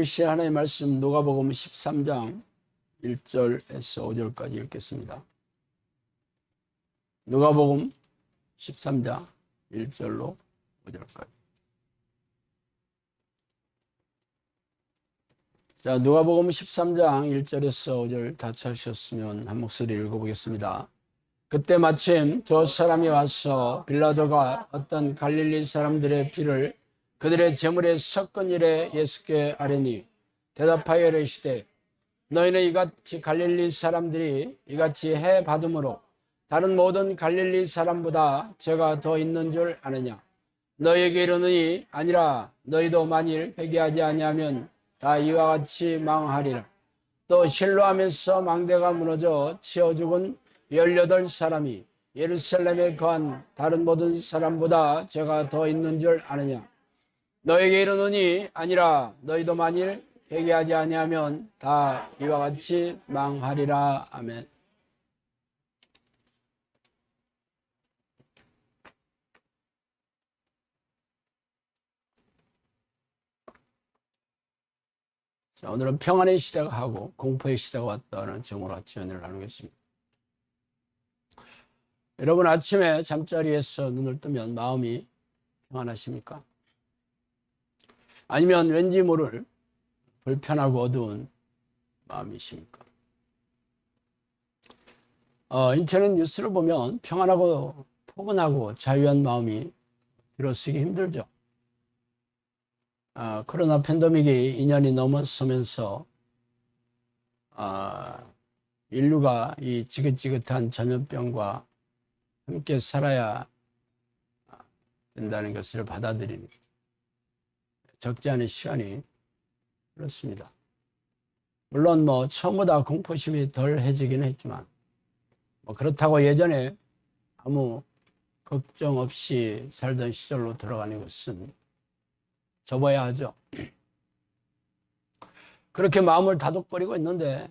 주신 하나님의 말씀 누가복음 13장 1절에서 5절까지 읽겠습니다. 누가복음 13장 1절로 5절까지. 자, 누가복음 13장 1절에서 5절 다 찾으셨으면 한 목소리 읽어보겠습니다. 그때 마침 두 사람이 와서 빌라도가 어떤 갈릴리 사람들의 피를 그들의 제물에 섞은 일에 예수께 아뢰니 대답하여 이르시되 너희는 이같이 갈릴리 사람들이 이같이 해 받음으로 다른 모든 갈릴리 사람보다 죄가 더 있는 줄 아느냐. 너희에게 이르노니 아니라 너희도 만일 회개하지 아니하면 다 이와 같이 망하리라. 또 실로암에서 망대가 무너져 치어 죽은 18사람이 예루살렘에 거한 다른 모든 사람보다 죄가 더 있는 줄 아느냐. 너에게 이르노니 아니라 너희도 만일 회개하지 아니하면 다 이와 같이 망하리라. 아멘. 자, 오늘은 평안의 시대가 하고 공포의 시대가 왔다는 제목으로 같이 은혜를 나누겠습니다. 여러분 아침에 잠자리에서 눈을 뜨면 마음이 평안하십니까? 아니면 왠지 모를 불편하고 어두운 마음이십니까? 인터넷 뉴스를 보면 평안하고 포근하고 자유한 마음이 들어쓰기 힘들죠. 코로나 팬데믹이 2년이 넘어서면서 인류가 이 지긋지긋한 전염병과 함께 살아야 된다는 것을 받아들이는 적지 않은 시간이 그렇습니다. 물론 처음보다 공포심이 덜해지긴 했지만 그렇다고 예전에 아무 걱정 없이 살던 시절로 돌아가는 것은 접어야 하죠. 그렇게 마음을 다독거리고 있는데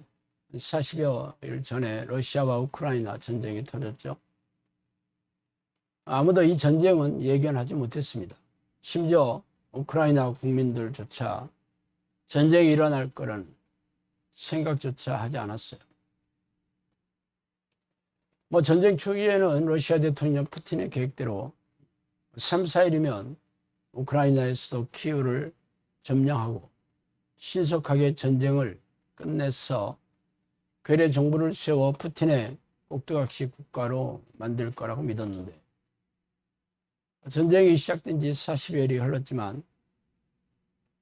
40여일 전에 러시아와 우크라이나 전쟁이 터졌죠. 아무도 이 전쟁은 예견하지 못했습니다. 심지어 우크라이나 국민들조차 전쟁이 일어날 거라는 생각조차 하지 않았어요. 전쟁 초기에는 러시아 대통령 푸틴의 계획대로 3, 4일이면 우크라이나의 수도 키이우를 점령하고 신속하게 전쟁을 끝내서 괴뢰 정부를 세워 푸틴의 꼭두각시 국가로 만들 거라고 믿었는데 전쟁이 시작된 지 40여일이 흘렀지만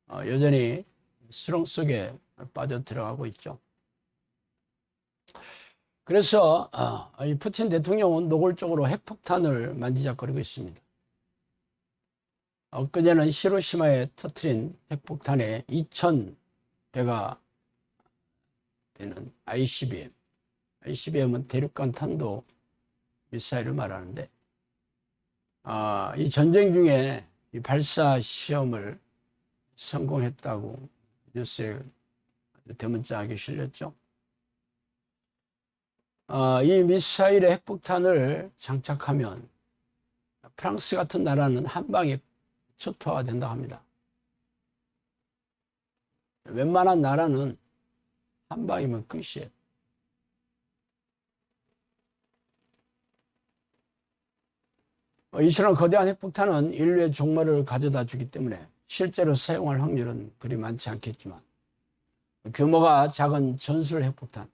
여전히 수렁 속에 빠져 들어가고 있죠. 그래서 이 푸틴 대통령은 노골적으로 핵폭탄을 만지작거리고 있습니다. 엊그제는 히로시마에 터뜨린 핵폭탄에 2,000배가 되는 ICBM. ICBM은 대륙간 탄도 미사일을 말하는데 이 전쟁 중에 이 발사 시험을 성공했다고 뉴스에 대문짝하게 실렸죠. 이 미사일의 핵폭탄을 장착하면 프랑스 같은 나라는 한 방에 초토화가 된다고 합니다. 웬만한 나라는 한 방이면 끝이에요. 이처럼 거대한 핵폭탄은 인류의 종말을 가져다 주기 때문에 실제로 사용할 확률은 그리 많지 않겠지만 규모가 작은 전술 핵폭탄,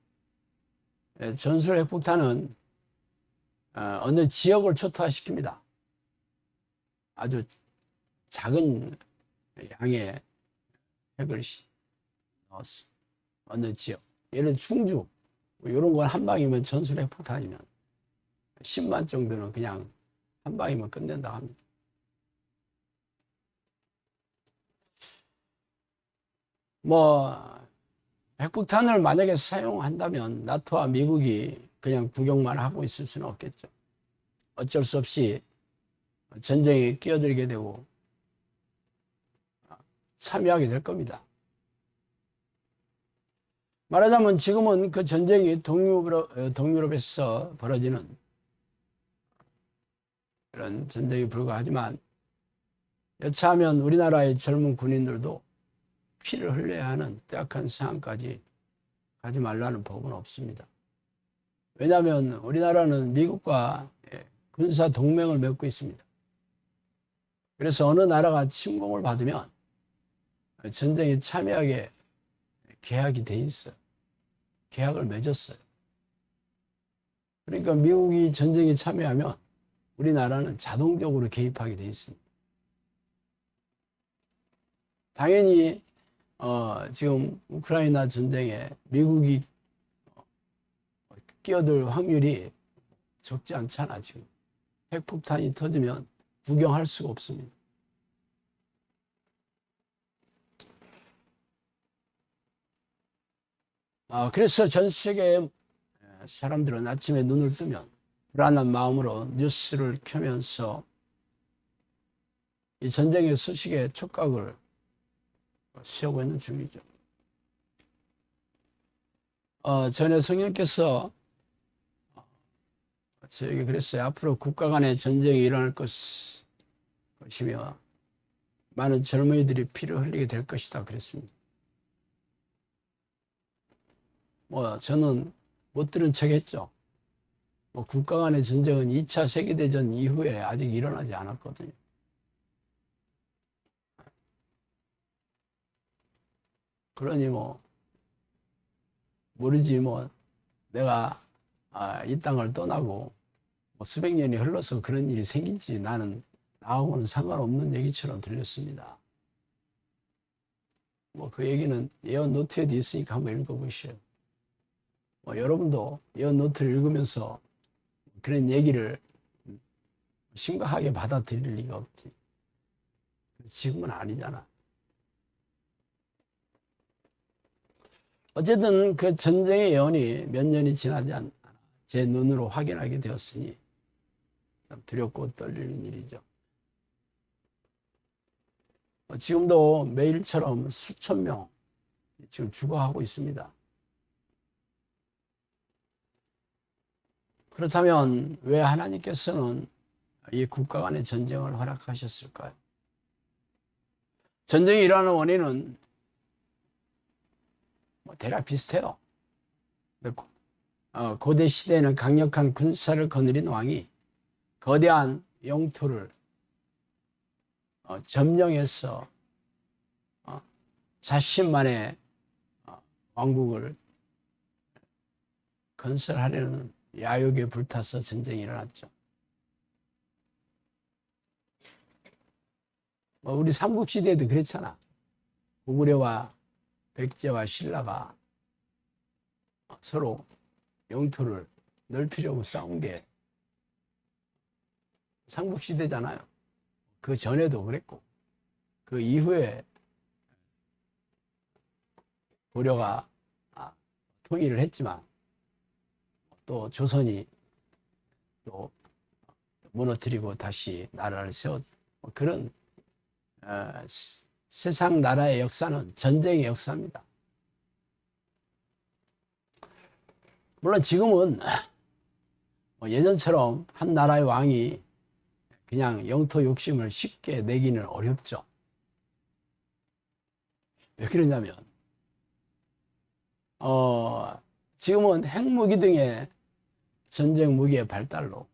전술 핵폭탄은 어느 지역을 초토화시킵니다. 아주 작은 양의 핵을 넣었어. 어느 지역, 예를 들어 충주 이런 건 한 방이면 전술 핵폭탄이면 10만 정도는 그냥 한 방이면 끝낸다고 합니다. 핵폭탄을 만약에 사용한다면 나토와 미국이 그냥 구경만 하고 있을 수는 없겠죠. 어쩔 수 없이 전쟁에 끼어들게 되고 참여하게 될 겁니다. 말하자면 지금은 그 전쟁이 동유럽에서 벌어지는 그런 전쟁에 불과하지만 여차하면 우리나라의 젊은 군인들도 피를 흘려야 하는 뜨악한 상황까지 가지 말라는 법은 없습니다. 왜냐하면 우리나라는 미국과 군사 동맹을 맺고 있습니다. 그래서 어느 나라가 침공을 받으면 전쟁에 참여하게 계약이 돼 있어요. 계약을 맺었어요. 그러니까 미국이 전쟁에 참여하면 우리나라는 자동적으로 개입하게 돼 있습니다. 당연히 지금 우크라이나 전쟁에 미국이 끼어들 확률이 적지 않잖아. 지금 핵폭탄이 터지면 구경할 수가 없습니다. 그래서 전 세계의 사람들은 아침에 눈을 뜨면 불안한 마음으로 뉴스를 켜면서 이 전쟁의 소식에 촉각을 세우고 있는 중이죠. 전에 성령께서 저에게 그랬어요. 앞으로 국가 간의 전쟁이 일어날 것이며 많은 젊은이들이 피를 흘리게 될 것이다 그랬습니다. 저는 못 들은 척 했죠. 국가 간의 전쟁은 2차 세계대전 이후에 아직 일어나지 않았거든요. 그러니 모르지 내가 이 땅을 떠나고 수백 년이 흘러서 그런 일이 생길지 나하고는 상관없는 얘기처럼 들렸습니다. 그 얘기는 예언 노트에도 있으니까 한번 읽어보시오. 여러분도 예언 노트를 읽으면서 그런 얘기를 심각하게 받아들일 리가 없지. 지금은 아니잖아. 어쨌든 그 전쟁의 예언이 몇 년이 지나지 않아 제 눈으로 확인하게 되었으니 참 두렵고 떨리는 일이죠. 지금도 매일처럼 수천 명 지금 죽어가고 있습니다. 그렇다면 왜 하나님께서는 이 국가 간의 전쟁을 허락하셨을까요? 전쟁이 일어나는 원인은 대략 비슷해요. 고대 시대에는 강력한 군사를 거느린 왕이 거대한 영토를 점령해서 자신만의 왕국을 건설하려는 야욕에 불타서 전쟁이 일어났죠. 우리 삼국시대에도 그랬잖아. 고구려와 백제와 신라가 서로 영토를 넓히려고 싸운 게 삼국시대잖아요. 그 전에도 그랬고 그 이후에 고려가 통일을 했지만 또 조선이 또 무너뜨리고 다시 나라를 세웠 그런 세상 나라의 역사는 전쟁의 역사입니다. 물론 지금은 예전처럼 한 나라의 왕이 그냥 영토 욕심을 쉽게 내기는 어렵죠. 왜 그러냐면 지금은 핵무기 등의 전쟁 무기의 발달로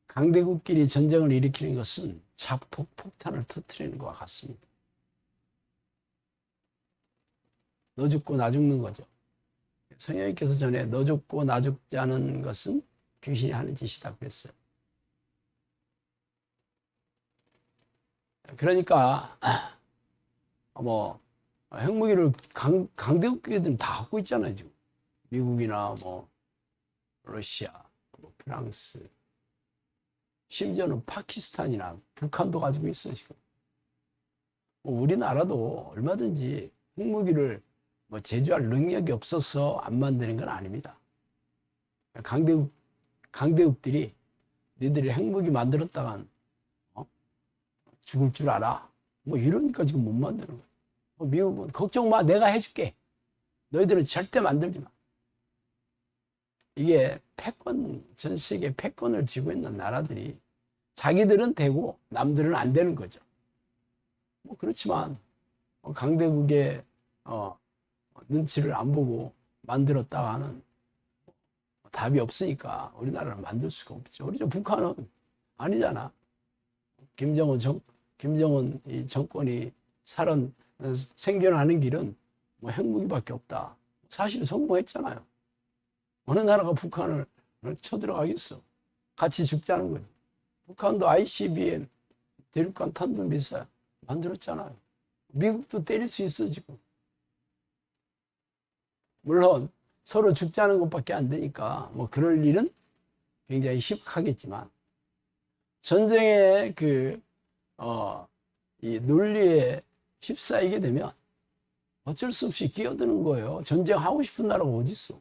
강대국끼리 전쟁을 일으키는 것은 자폭 폭탄을 터뜨리는 것과 같습니다. 너 죽고 나 죽는 거죠. 성령님께서 전에 너 죽고 나 죽지 않은 것은 귀신이 하는 짓이다 그랬어요. 그러니까 핵무기를 강대국끼리들은 다 갖고 있잖아요. 지금 미국이나 러시아, 프랑스, 심지어는 파키스탄이나 북한도 가지고 있어요. 지금 우리나라도 얼마든지 핵무기를 제조할 능력이 없어서 안 만드는 건 아닙니다. 강대국들이 니들이 핵무기 만들었다간 죽을 줄 알아. 이러니까 지금 못 만드는 거예요. 미국은 걱정 마, 내가 해줄게. 너희들은 절대 만들지 마. 이게 전 세계 패권을 쥐고 있는 나라들이 자기들은 되고 남들은 안 되는 거죠. 그렇지만 강대국의 눈치를 안 보고 만들었다가는 답이 없으니까 우리나라는 만들 수가 없죠. 우리 북한은 아니잖아. 김정은 이 정권이 생존하는 길은 뭐 핵무기밖에 없다. 사실 성공했잖아요. 어느 나라가 북한을 쳐들어가겠어. 같이 죽자는 거지. 북한도 ICBM 대륙간 탄도미사일 만들었잖아요. 미국도 때릴 수 있어 지금. 물론 서로 죽자는 것밖에 안 되니까 뭐 그럴 일은 굉장히 희박하겠지만 전쟁의 이 논리에 휩싸이게 되면 어쩔 수 없이 끼어드는 거예요. 전쟁하고 싶은 나라가 어디 있어?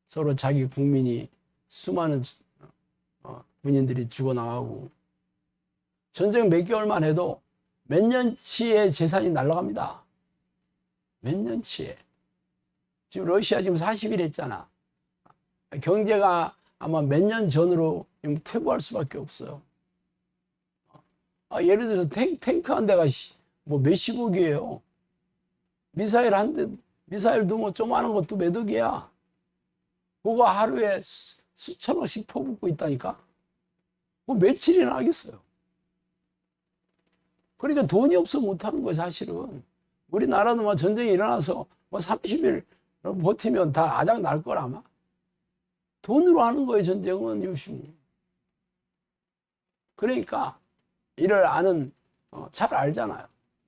서로 자기 국민이 수많은 군인들이 죽어나가고 전쟁 몇 개월만 해도 몇 년치의 재산이 날아갑니다. 몇 년치에. 지금 러시아 지금 40일 했잖아. 경제가 아마 몇 년 전으로 퇴보할 수밖에 없어요. 예를 들어서 탱크 한 대가 뭐 몇십억이에요. 미사일 한 대, 미사일도 뭐 조그마한 것도 몇 억이야. 그거 하루에 수천억씩 퍼붓고 있다니까. 뭐 며칠이나 하겠어요. 그러니까 돈이 없어 못하는 거예요, 사실은. 우리나라도 막 전쟁이 일어나서 뭐 30일 버티면 다 아작 날 거라 아마. 돈으로 하는 거예요, 전쟁은 요즘. 그러니까 이를 아는 잘 알잖아요.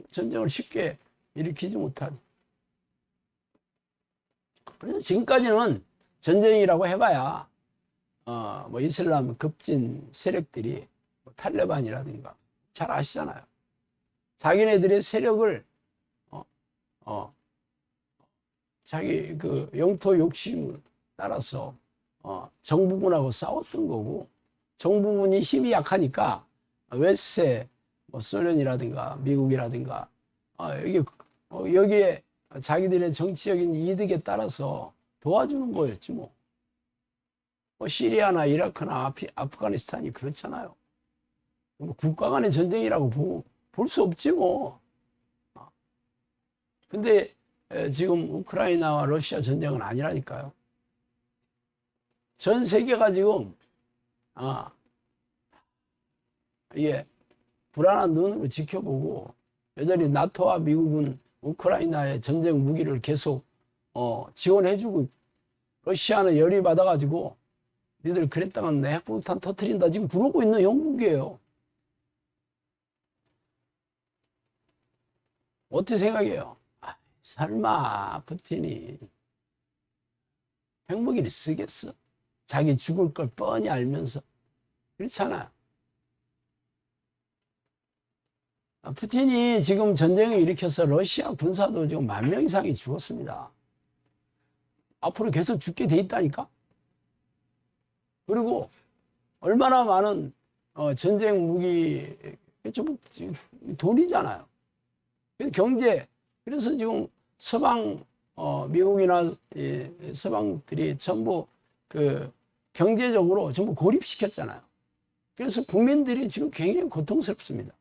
전쟁을 쉽게 일으키지 못하지. 그래서 지금까지는 전쟁이라고 해봐야 뭐 이슬람 급진 세력들이 뭐 탈레반이라든가 잘 아시잖아요. 자기네들의 세력을 자기 그 영토 욕심을 따라서 정부군하고 싸웠던 거고, 정부군이 힘이 약하니까 웨스트 뭐 소련이라든가 미국이라든가 여기에 자기들의 정치적인 이득에 따라서 도와주는 거였지 뭐. 시리아나 이라크나 아프가니스탄이 그렇잖아요. 뭐 국가 간의 전쟁이라고 볼 수 없지 뭐. 근데 지금 우크라이나와 러시아 전쟁은 아니라니까요. 전 세계가 지금 이게 불안한 눈으로 지켜보고 여전히 나토와 미국은 우크라이나의 전쟁 무기를 계속 지원해주고, 러시아는 열이 받아가지고 니들 그랬다간 내 핵폭탄 터뜨린다 지금 그러고 있는 영국이에요. 어떻게 생각해요? 설마 푸틴이 핵무기를 쓰겠어? 자기 죽을 걸 뻔히 알면서. 그렇잖아요. 푸틴이 지금 전쟁을 일으켜서 러시아 군사도 지금 10,000명 이상이 죽었습니다. 앞으로 계속 죽게 돼 있다니까? 그리고 얼마나 많은 전쟁 무기, 좀 돈이잖아요. 경제, 그래서 지금 서방, 미국이나 서방들이 전부 경제적으로 전부 고립시켰잖아요. 그래서 국민들이 지금 굉장히 고통스럽습니다.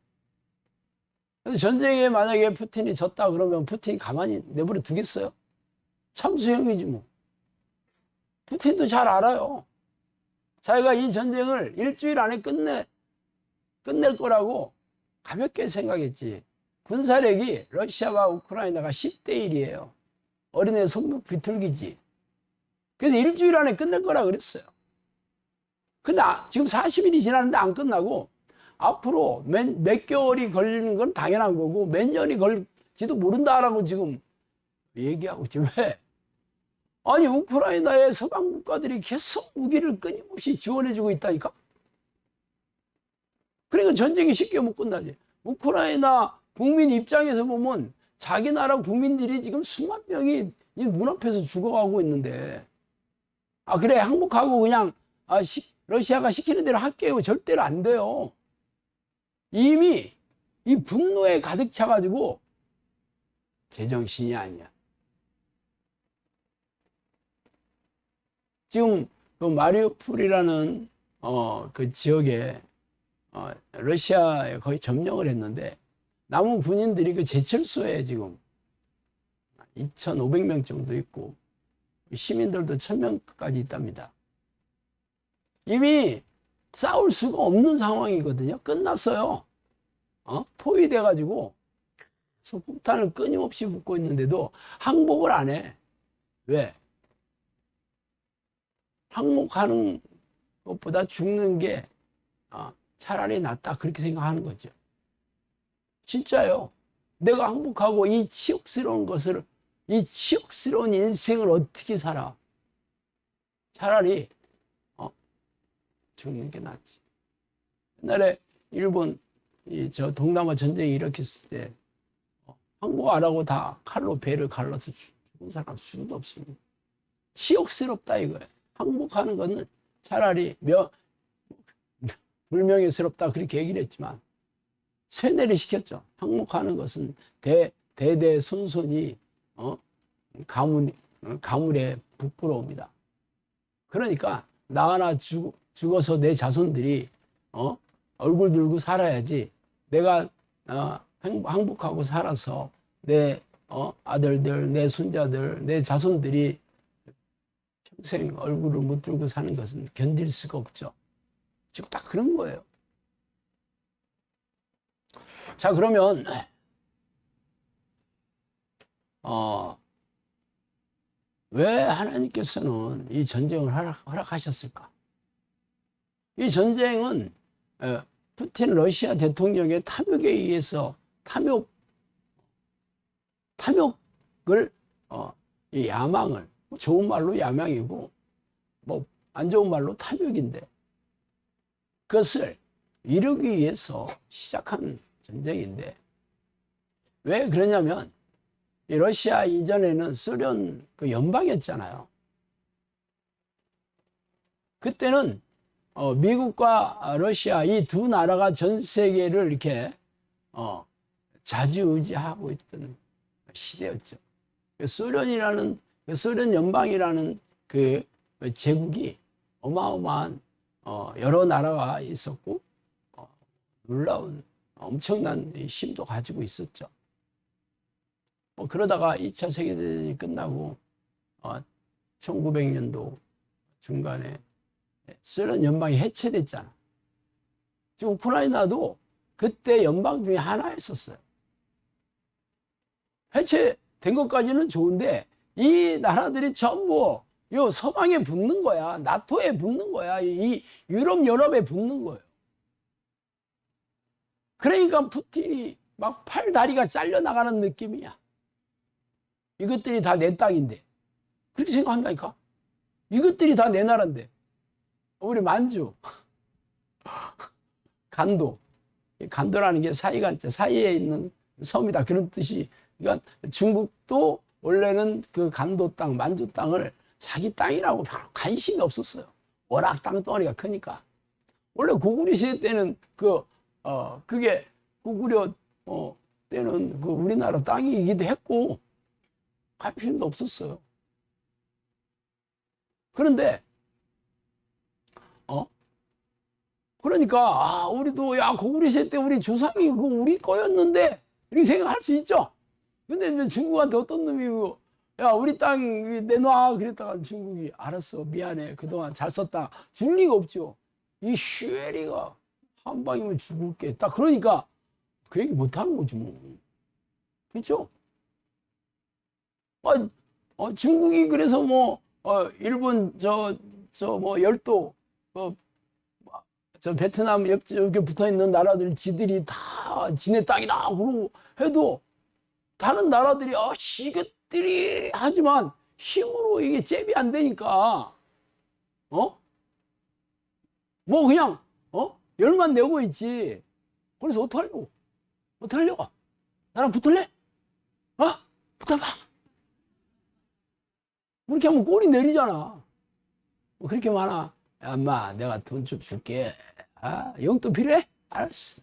그래서 전쟁에 만약에 푸틴이 졌다 그러면 푸틴이 가만히 내버려 두겠어요? 참수형이지 뭐. 푸틴도 잘 알아요. 자기가 이 전쟁을 일주일 안에 끝낼 거라고 가볍게 생각했지. 군사력이 러시아와 우크라이나가 10대 1이에요. 어린애 손목 비틀기지. 그래서 일주일 안에 끝낼 거라 그랬어요. 근데 지금 40일이 지났는데 안 끝나고 앞으로 몇 개월이 걸리는 건 당연한 거고 몇 년이 걸릴지도 모른다라고 지금 얘기하고 있지. 왜? 아니 우크라이나의 서방 국가들이 계속 무기를 끊임없이 지원해주고 있다니까. 그러니까 전쟁이 쉽게 못 끝나지. 우크라이나 국민 입장에서 보면 자기 나라 국민들이 지금 수만 명이 눈앞에서 죽어가고 있는데, 그래 항복하고 그냥 러시아가 시키는 대로 할게요. 절대로 안 돼요. 이미 이 분노에 가득 차가지고 제정신이 아니야. 지금 그 마리우폴이라는 그 지역에 러시아에 거의 점령을 했는데 남은 군인들이 그 제철소에 지금 2,500명 정도 있고 시민들도 1,000명까지 있답니다. 이미 싸울 수가 없는 상황이거든요. 끝났어요. 포위돼가지고 폭탄을 끊임없이 붓고 있는데도 항복을 안 해. 왜? 항복하는 것보다 죽는 게 차라리 낫다 그렇게 생각하는 거죠. 진짜요. 내가 항복하고 이 치욕스러운 인생을 어떻게 살아? 차라리 죽는 게 낫지. 옛날에 일본 저 동남아 전쟁이 일으켰을 때 항복 안 하고 다 칼로 배를 갈라서 죽은 사람 수도 없습니다. 치욕스럽다 이거예요. 항복하는 거는 차라리 불명예스럽다 그렇게 얘기를 했지만 세뇌를 시켰죠. 항복하는 것은 대대손손이 가물에 부끄러웁니다. 그러니까 나 하나 죽어서 내 자손들이 얼굴 들고 살아야지 내가 항복하고 살아서 내 아들들, 내 손자들, 내 자손들이 평생 얼굴을 못 들고 사는 것은 견딜 수가 없죠. 지금 딱 그런 거예요. 자, 그러면 왜 하나님께서는 이 전쟁을 허락하셨을까? 이 전쟁은 푸틴 러시아 대통령의 탐욕에 의해서 탐욕을 이 야망을 좋은 말로 야망이고 뭐 안 좋은 말로 탐욕인데 그것을 이루기 위해서 시작한 전쟁인데 왜 그러냐면 이 러시아 이전에는 소련 그 연방이었잖아요. 그때는 미국과 러시아 이 두 나라가 전 세계를 이렇게 좌지우지하고 있던 시대였죠. 소련 연방이라는 그 제국이 어마어마한 여러 나라가 있었고 놀라운 엄청난 힘도 가지고 있었죠. 그러다가 2차 세계대전이 끝나고 1900년도 중간에 소련 연방이 해체됐잖아. 지금 우크라이나도 그때 연방 중에 하나였었어요. 해체된 것까지는 좋은데 이 나라들이 전부 요 서방에 붙는 거야. 나토에 붙는 거야. 이 유럽 연합에 붙는 거예요. 그러니까 푸틴이 막 팔 다리가 잘려나가는 느낌이야. 이것들이 다 내 땅인데. 그렇게 생각한다니까. 이것들이 다 내 나라인데. 우리 만주. 간도. 간도라는 게 사이간자, 사이에 있는 섬이다. 그런 뜻이. 그러니까 중국도 원래는 그 간도 땅, 만주 땅을 자기 땅이라고 별로 관심이 없었어요. 워낙 땅덩어리가 크니까. 원래 고구려 시대 때는 그게 고구려 때는 그 우리나라 땅이기도 했고 관심도 없었어요. 그런데 그러니까 우리도 고구려 시대 때 우리 조상이 그거 우리 거였는데 이렇게 생각할 수 있죠. 근데 이제 중국한테 어떤 놈이 우리 땅 내놔 그랬다가 중국이 알았어 미안해 그동안 잘 썼다 줄 리가 없죠. 이 슈에리가 한 방이면 죽을게 딱 그러니까 그 얘기 못하는 거지 뭐. 그렇죠? 중국이 그래서 일본 뭐 열도 저 베트남 옆에 붙어 있는 나라들 지들이 다 지네 땅이다 그러고 해도 다른 나라들이 이것들이 하지만 힘으로 이게 잽이 안 되니까 뭐 그냥 열만 내고 있지. 그래서 어떡하려고 나랑 붙을래? 붙어봐. 그렇게 하면 꼴이 내리잖아. 그렇게 많아. 야, 엄마 내가 돈 좀 줄게. 용돈 필요해? 알았어.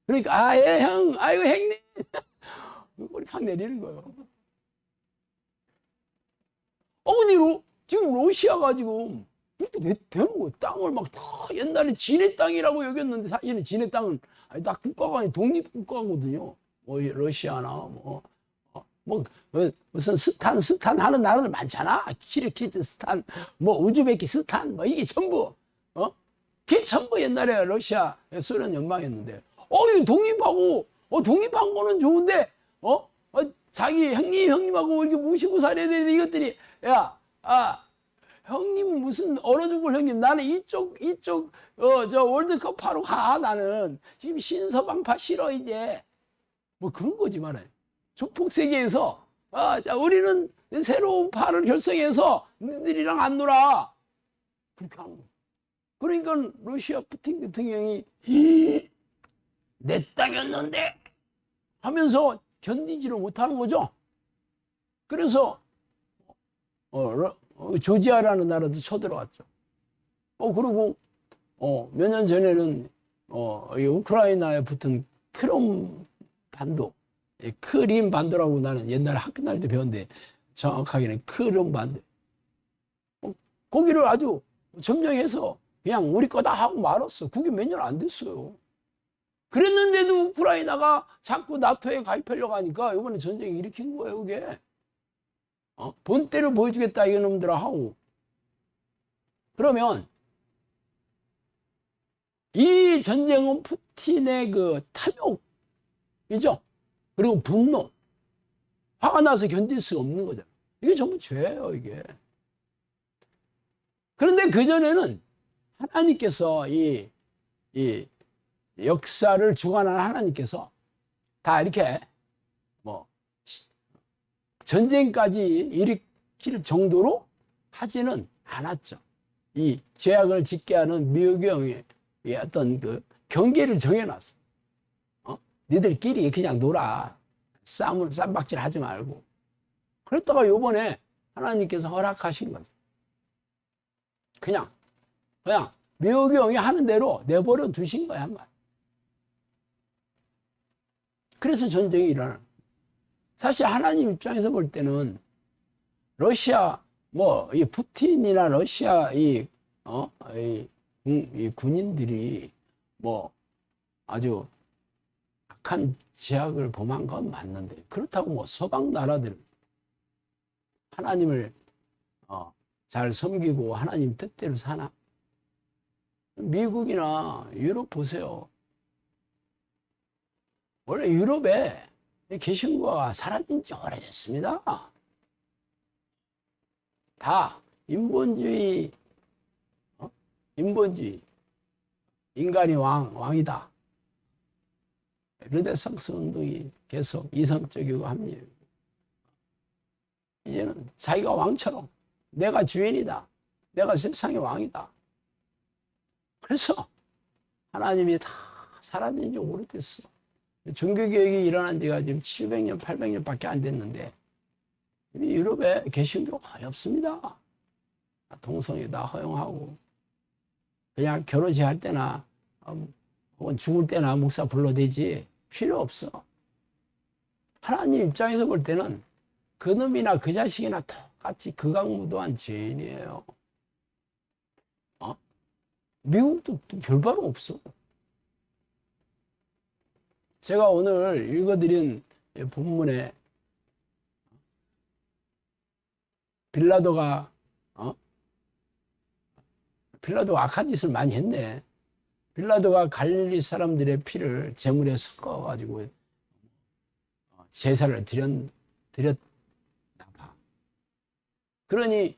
그러니까 예 형 아이고 형님 꼴이 팍 내리는 거예요. 근데 지금 러시아가 지금 그렇게 되는 거예요. 땅을 막 다 옛날에 지네 땅이라고 여겼는데 사실은 지네 땅은 다 국가가 아니 독립국가거든요. 러시아나 뭐 무슨 스탄 하는 나라들 많잖아. 키르기즈스탄, 뭐 우즈베키스탄, 뭐 이게 전부 그게 전부 옛날에 러시아, 소련 연방이었는데, 이거 독립한 거는 좋은데, 자기 형님하고 이렇게 모시고 살아야 되는 이것들이, 형님 무슨 얼어 죽을 형님, 나는 저 월드컵 하러 가, 나는. 지금 신서방파 싫어, 이제. 뭐 그런 거지, 말해. 조폭 세계에서, 자, 우리는 새로운 파를 결성해서 너희들이랑 안 놀아. 그렇게 하는 거. 그러니까 러시아 푸틴 대통령이 내 땅이었는데 하면서 견디지를 못하는 거죠. 그래서 조지아라는 나라도 쳐들어왔죠. 그리고 몇 년 전에는 이 우크라이나에 붙은 크림 반도, 크림 반도라고 나는 옛날에 학교 다닐 때 배웠는데 정확하게는 크림 반도. 거기를 아주 점령해서 그냥 우리 거다 하고 말았어. 그게 몇 년 안 됐어요. 그랬는데도 우크라이나가 자꾸 나토에 가입하려고 하니까 이번에 전쟁 일으킨 거예요, 그게. 본때를 보여주겠다, 이놈들아 하고. 그러면 이 전쟁은 푸틴의 그 탐욕이죠. 그리고 분노. 화가 나서 견딜 수 없는 거잖아. 이게 전부 죄예요, 이게. 그런데 그전에는 하나님께서 이 역사를 주관하는 하나님께서 다 이렇게 뭐 전쟁까지 일으킬 정도로 하지는 않았죠. 이 죄악을 짓게 하는 미혹의 어떤 그 경계를 정해놨어. 니들끼리 그냥 놀아. 쌈박질 하지 말고. 그랬다가 요번에 하나님께서 허락하신 거죠. 그냥 미혹의 하는 대로 내버려 두신 거야, 한 말. 그래서 전쟁이 일어나는. 사실 하나님 입장에서 볼 때는 러시아 이 푸틴이나 러시아 이 군인들이 뭐 아주 악한 제약을 범한 건 맞는데, 그렇다고 뭐 서방 나라들은 하나님을 잘 섬기고 하나님 뜻대로 사나? 미국이나 유럽 보세요. 원래 유럽에 개신교가 사라진 지 오래됐습니다. 다 인본주의, 인간이 왕이다. 르네상스 운동이 계속 이성적이고 합리적이고, 이제는 자기가 왕처럼 내가 주인이다. 내가 세상의 왕이다. 그래서 하나님이 다 사라진 지 오래됐어. 종교개혁이 일어난 지가 지금 700년, 800년밖에 안 됐는데 유럽에 개신교가 거의 없습니다. 동성애 다 허용하고 그냥 결혼식 할 때나 혹은 죽을 때나 목사 불러대지 필요 없어. 하나님 입장에서 볼 때는 그놈이나 그 자식이나 똑같이 극악무도한 죄인이에요. 미국도 별바로 없어. 제가 오늘 읽어드린 본문에 빌라도가 악한 짓을 많이 했네. 빌라도가 갈릴리 사람들의 피를 제물에 섞어가지고 제사를 드렸나 봐. 그러니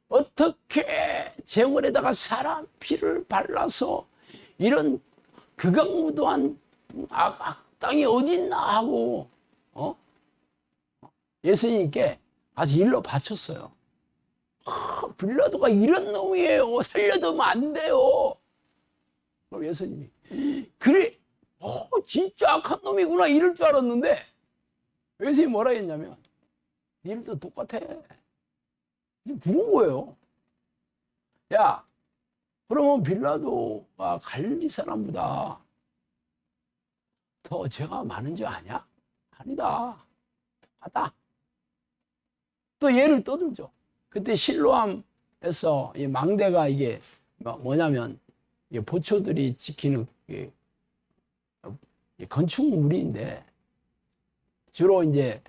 어떻게 제물에다가 사람 피를 발라서 이런 극악무도한 악당이 어딨나 하고 예수님께 아주 일러 바쳤어요. 빌라도가 이런 놈이에요. 살려두면 안 돼요. 그럼 예수님이 그래 진짜 악한 놈이구나 이럴 줄 알았는데 예수님이 뭐라 했냐면 니들도 똑같아. 그런 거예요. 야, 그러면 빌라도가 갈릴리 사람보다 더 죄가 많은 줄 아냐? 아니다. 똑같다. 또 예를 떠들죠. 그때 실로암에서 이 망대가 이게 뭐냐면 보초들이 지키는 건축물인데 주로 이제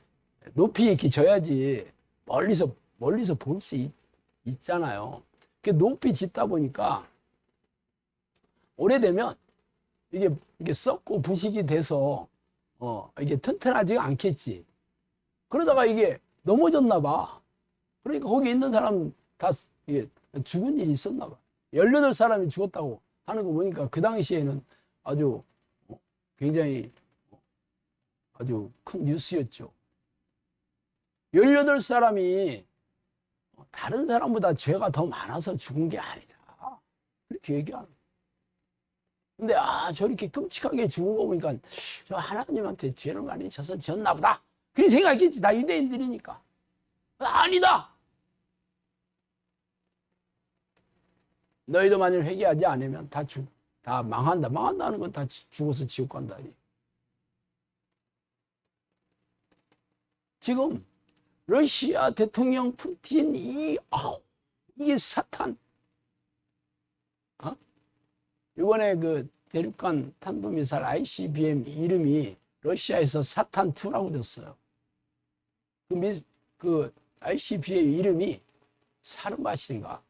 높이 이렇게 져야지 멀리서 볼 수 있잖아요. 높이 짓다 보니까 오래되면 이게 썩고 부식이 돼서 이게 튼튼하지가 않겠지. 그러다가 이게 넘어졌나 봐. 그러니까 거기 있는 사람 다 이게 죽은 일이 있었나 봐. 18사람이 죽었다고 하는 거 보니까 그 당시에는 아주 굉장히 아주 큰 뉴스였죠. 18사람이 다른 사람보다 죄가 더 많아서 죽은 게 아니다. 그렇게 얘기하는. 근데 저렇게 끔찍하게 죽은 거 보니까 저 하나님한테 죄를 많이 져서 지었나 보다. 그렇게 생각했지. 다 유대인들이니까. 아니다. 너희도 만일 회개하지 않으면 다 망한다. 망한다는 건 다 죽어서 지옥 간다. 지금 러시아 대통령 푸틴 이게 사탄. 이번에 그 대륙간 탄도미사일 ICBM 이름이 러시아에서 사탄2라고 됐어요. 그 ICBM 이름이 사르마시인가?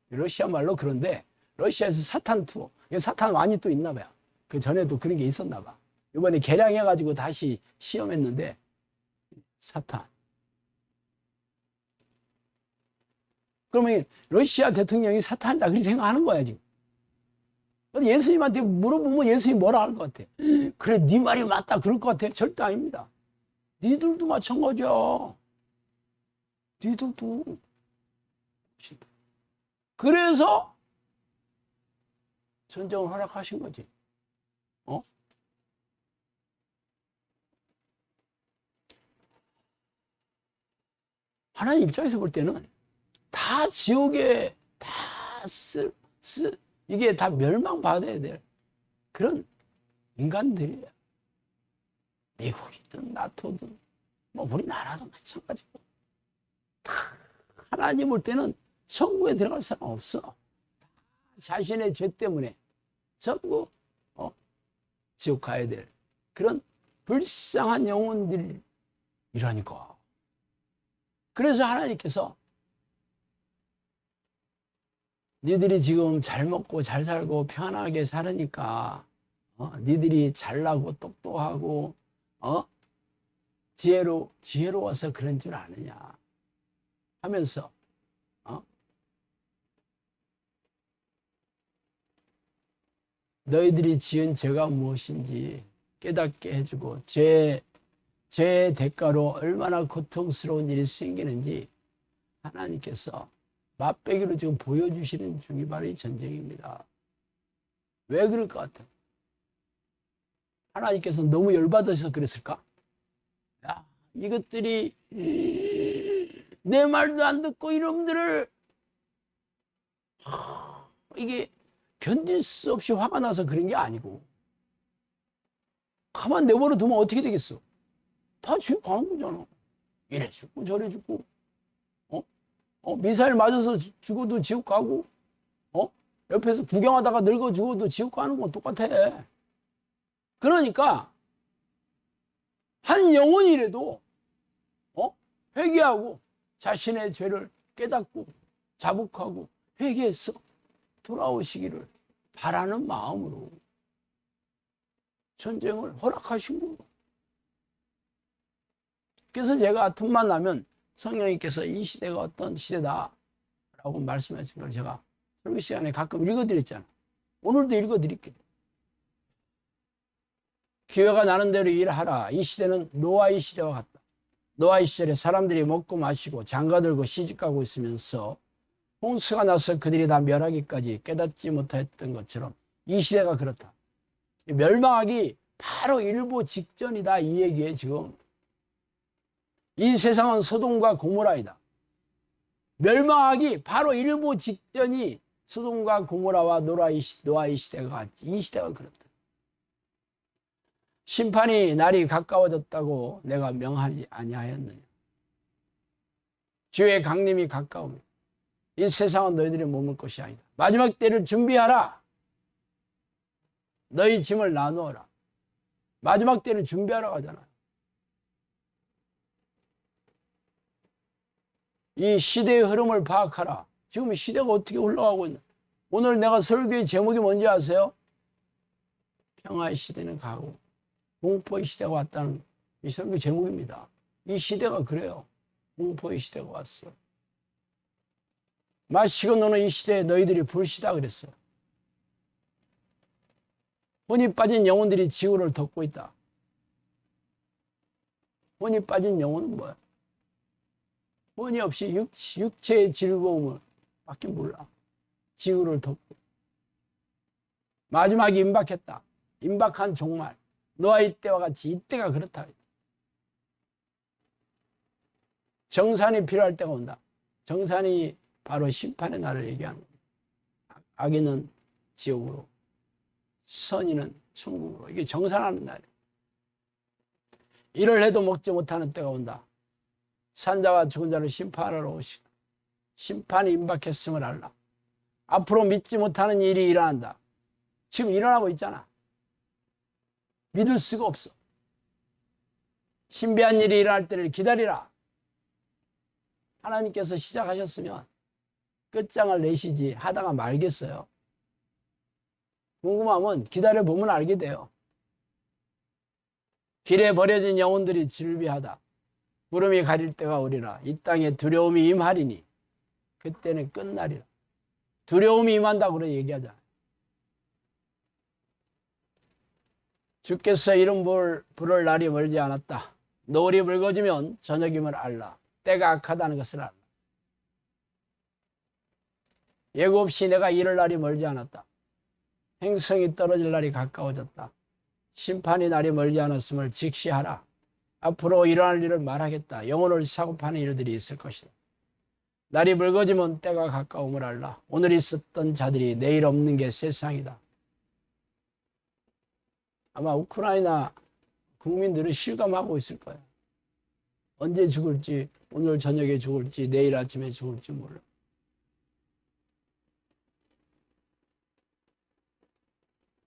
러시아 말로 그런데 러시아에서 사탄2. 사탄1이 또 있나 봐요. 그 전에도 그런 게 있었나 봐. 이번에 개량해가지고 다시 시험했는데 사탄. 그러면 러시아 대통령이 사탄이다 그렇게 생각하는 거야 지금. 예수님한테 물어보면 예수님이 뭐라 할 것 같아? 그래 네 말이 맞다 그럴 것 같아? 절대 아닙니다. 니들도 마찬가지야. 니들도. 그래서 전쟁을 허락하신 거지. 하나님 입장에서 볼 때는 다 지옥에 다 이게 다 멸망받아야 될 그런 인간들이에요. 미국이든 나토든 뭐 우리나라도 마찬가지고 다 하나님 볼 때는 천국에 들어갈 사람 없어. 자신의 죄 때문에 전부 지옥 가야 될 그런 불쌍한 영혼들이라니까. 그래서 하나님께서 니들이 지금 잘 먹고 잘 살고 편하게 살으니까 니들이 잘나고 똑똑하고 지혜로워서 그런 줄 아느냐 하면서 너희들이 지은 죄가 무엇인지 깨닫게 해주고 죄의 대가로 얼마나 고통스러운 일이 생기는지 하나님께서 맛배기로 지금 보여주시는 중이 바로 이 전쟁입니다. 왜 그럴 것 같아요? 하나님께서 너무 열받으셔서 그랬을까? 야, 이것들이 내 말도 안 듣고 이놈들을 이게 견딜 수 없이 화가 나서 그런 게 아니고 가만 내버려 두면 어떻게 되겠어? 다 지옥 가는 거잖아. 이래 죽고 저래 죽고 미사일 맞아서 죽어도 지옥 가고 옆에서 구경하다가 늙어 죽어도 지옥 가는 건 똑같아. 그러니까 한 영혼이라도 회개하고 자신의 죄를 깨닫고 자복하고 회개해서 돌아오시기를 바라는 마음으로 전쟁을 허락하신 거예요. 그래서 제가 틈만 나면 성령님께서 이 시대가 어떤 시대다라고 말씀하신 걸 제가 설교 시간에 가끔 읽어드렸잖아요. 오늘도 읽어드릴게요. 기회가 나는 대로 일하라. 이 시대는 노아의 시대와 같다. 노아의 시절에 사람들이 먹고 마시고 장가들고 시집가고 있으면서 홍수가 나서 그들이 다 멸하기까지 깨닫지 못했던 것처럼 이 시대가 그렇다. 멸망하기 바로 일보 직전이다. 이 얘기에 지금 이 세상은 소돔과 고모라이다. 멸망하기 바로 일보 직전이 소돔과 고모라와 노아의 시대가 같지. 이 시대가 그렇다. 심판이 날이 가까워졌다고 내가 명하지 아니하였느냐. 주의 강림이 가까우며 이 세상은 너희들이 머물 것이 아니다. 마지막 때를 준비하라. 너희 짐을 나누어라. 마지막 때를 준비하라고 하잖아요. 이 시대의 흐름을 파악하라. 지금 시대가 어떻게 흘러가고 있나. 오늘 내가 설교의 제목이 뭔지 아세요? 평화의 시대는 가고 공포의 시대가 왔다는 이 설교 제목입니다. 이 시대가 그래요. 공포의 시대가 왔어. 마시고 노는 이 시대에 너희들이 불시다 그랬어요. 혼이 빠진 영혼들이 지구를 덮고 있다. 혼이 빠진 영혼은 뭐야? 혼이 없이 육체의 즐거움을 밖에 몰라. 지구를 덮고. 마지막이 임박했다. 임박한 종말. 노아의 때와 같이 이때가 그렇다. 정산이 필요할 때가 온다. 정산이 바로 심판의 날을 얘기하는 거예요. 악인은 지옥으로, 선인은 천국으로. 이게 정산하는 날이에요. 이를 해도 먹지 못하는 때가 온다. 산자와 죽은 자를 심판하러 오시다. 심판이 임박했음을 알라. 앞으로 믿지 못하는 일이 일어난다. 지금 일어나고 있잖아. 믿을 수가 없어. 신비한 일이 일어날 때를 기다리라. 하나님께서 시작하셨으면 끝장을 내시지 하다가 말겠어요. 궁금하면 기다려보면 알게 돼요. 길에 버려진 영혼들이 즐비하다. 구름이 가릴 때가 오리라. 이 땅에 두려움이 임하리니 그때는 끝날이라. 두려움이 임한다고 그래 얘기하자. 주께서 이름 부를 날이 멀지 않았다. 노을이 붉어지면 저녁임을 알라. 때가 악하다는 것을 알라. 예고 없이 내가 이를 날이 멀지 않았다. 행성이 떨어질 날이 가까워졌다. 심판의 날이 멀지 않았음을 직시하라. 앞으로 일어날 일을 말하겠다. 영혼을 사고파는 일들이 있을 것이다. 날이 붉어지면 때가 가까움을 알라. 오늘 있었던 자들이 내일 없는 게 세상이다. 아마 우크라이나 국민들은 실감하고 있을 거예요. 언제 죽을지, 오늘 저녁에 죽을지, 내일 아침에 죽을지 몰라.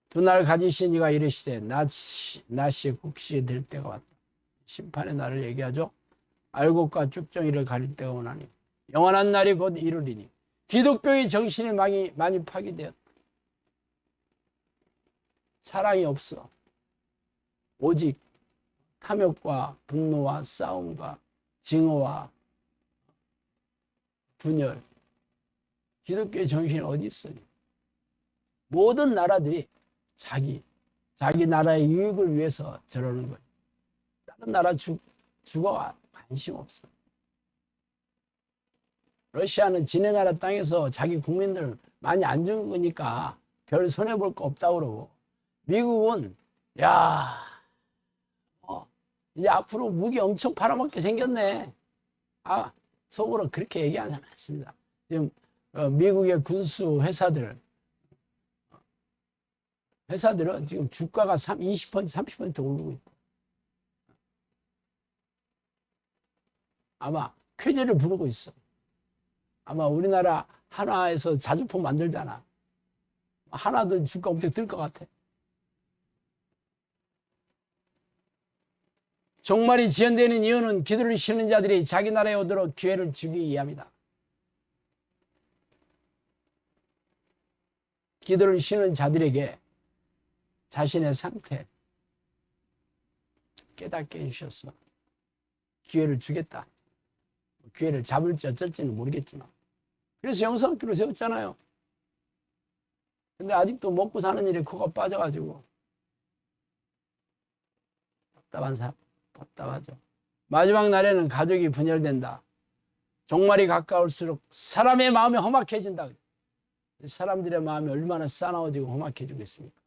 두 날 가지신 이가 이르시되 낮이 국시 될 때가 왔다. 심판의 날을 얘기하죠. 알곡과 쭉정이를 가릴 때가 오나니 영원한 날이 곧 이르리니 기독교의 정신이 많이 파괴되었다. 사랑이 없어. 오직 탐욕과 분노와 싸움과 증오와 분열. 기독교의 정신이 어디 있어요? 모든 나라들이 자기 나라의 유익을 위해서 저러는 거예요. 다른 나라 죽어가 관심 없어. 러시아는 지네 나라 땅에서 자기 국민들 많이 안 죽은 거니까 별 손해볼 거 없다고 그러고, 미국은 이제 앞으로 무기 엄청 팔아먹게 생겼네. 속으로 그렇게 얘기하는 사람 많습니다. 지금 미국의 군수 회사들은 지금 주가가 20%, 30% 오르고 있다. 아마 쾌재를 부르고 있어. 아마 우리나라 한화에서 자주포 만들잖아. 한화도 주가 엄청 뜰 것 같아. 종말이 지연되는 이유는 기도를 쉬는 자들이 자기 나라에 오도록 기회를 주기 위함이다. 기도를 쉬는 자들에게 자신의 상태 깨닫게 해주셨어. 기회를 주겠다. 기회를 잡을지 어쩔지는 모르겠지만. 그래서 영성학교를 세웠잖아요. 근데 아직도 먹고 사는 일에 코가 빠져가지고 답답하죠. 마지막 날에는 가족이 분열된다. 종말이 가까울수록 사람의 마음이 험악해진다. 사람들의 마음이 얼마나 싸나워지고 험악해지고 있습니까?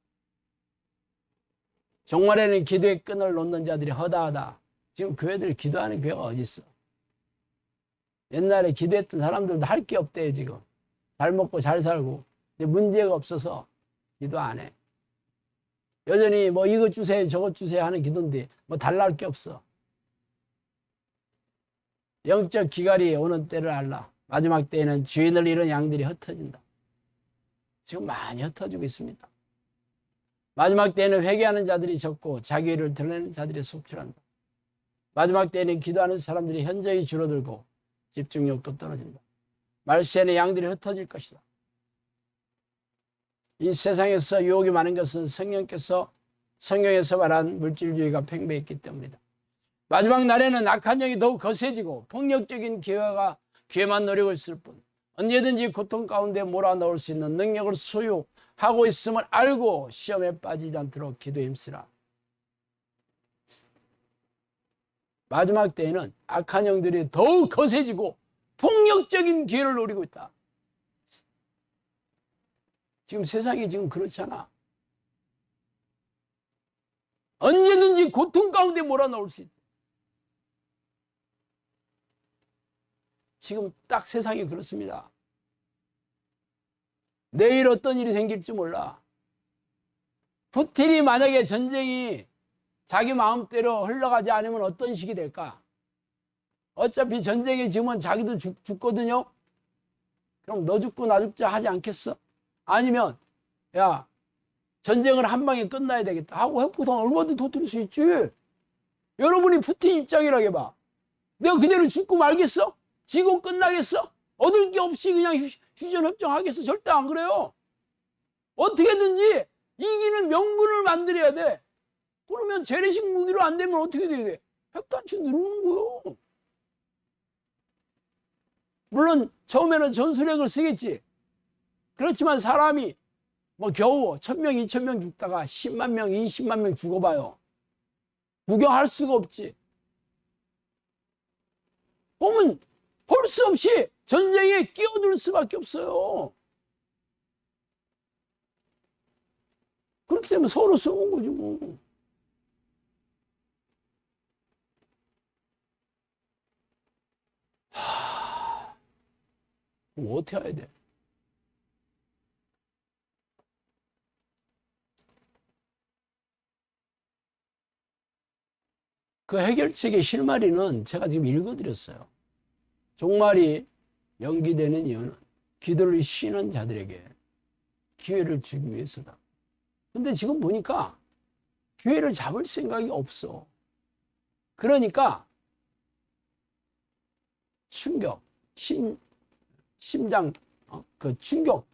종말에는 기도의 끈을 놓는 자들이 허다하다. 지금 교회들 기도하는 교회가 어디 있어? 옛날에 기도했던 사람들도 할 게 없대. 지금 잘 먹고 잘 살고 문제가 없어서 기도 안 해. 여전히 뭐 이것 주세요 저것 주세요 하는 기도인데 뭐 달랄 게 없어. 영적 기갈이 오는 때를 알라. 마지막 때에는 주인을 잃은 양들이 흩어진다. 지금 많이 흩어지고 있습니다. 마지막 때에는 회개하는 자들이 적고 자기 의를 드러내는 자들이 속출한다. 마지막 때에는 기도하는 사람들이 현저히 줄어들고 집중력도 떨어진다. 말세는 양들이 흩어질 것이다. 이 세상에서 유혹이 많은 것은 성경에서 말한 물질주의가 팽배했기 때문이다. 마지막 날에는 악한 영이 더욱 거세지고 폭력적인 기회만 노리고 있을 뿐 언제든지 고통 가운데 몰아넣을 수 있는 능력을 소유하고 있음을 알고 시험에 빠지지 않도록 기도에 힘쓰라. 마지막 때에는 악한 영들이 더욱 거세지고 폭력적인 기회를 노리고 있다. 지금 세상이 지금 그렇잖아. 언제든지 고통 가운데 몰아넣을 수 있다. 지금 딱 세상이 그렇습니다. 내일 어떤 일이 생길지 몰라. 푸틴이 만약에 전쟁이 자기 마음대로 흘러가지 않으면 어떤 식이 될까? 어차피 전쟁에 지면 자기도 죽거든요. 그럼 너 죽고 나 죽자 하지 않겠어? 아니면 야 전쟁을 한 방에 끝나야 되겠다 하고 핵폭탄 얼마든지 터뜨릴 수 있지. 여러분이 푸틴 입장이라고 해봐. 내가 그대로 죽고 말겠어? 지고 끝나겠어? 얻을 게 없이 그냥 휴전협정하겠어? 절대 안 그래요. 어떻게든지 이기는 명분을 만들어야 돼. 그러면 재래식 무기로 안 되면 어떻게 돼야 돼? 핵단추 누르는 거요. 물론 처음에는 전술핵을 쓰겠지. 그렇지만 사람이 뭐 겨우 1000명, 2000명 죽다가 10만 명, 20만 명 죽어봐요. 구경할 수가 없지. 보면 볼 수 없이 전쟁에 끼어들 수밖에 없어요. 그렇기 때문에 서로 쏘는 거지 뭐. 그럼 어떻게 해야 돼? 그 해결책의 실마리는 제가 지금 읽어드렸어요. 종말이 연기되는 이유는 기도를 쉬는 자들에게 기회를 주기 위해서다. 근데 지금 보니까 기회를 잡을 생각이 없어. 그러니까 충격, 심장, 그 충격.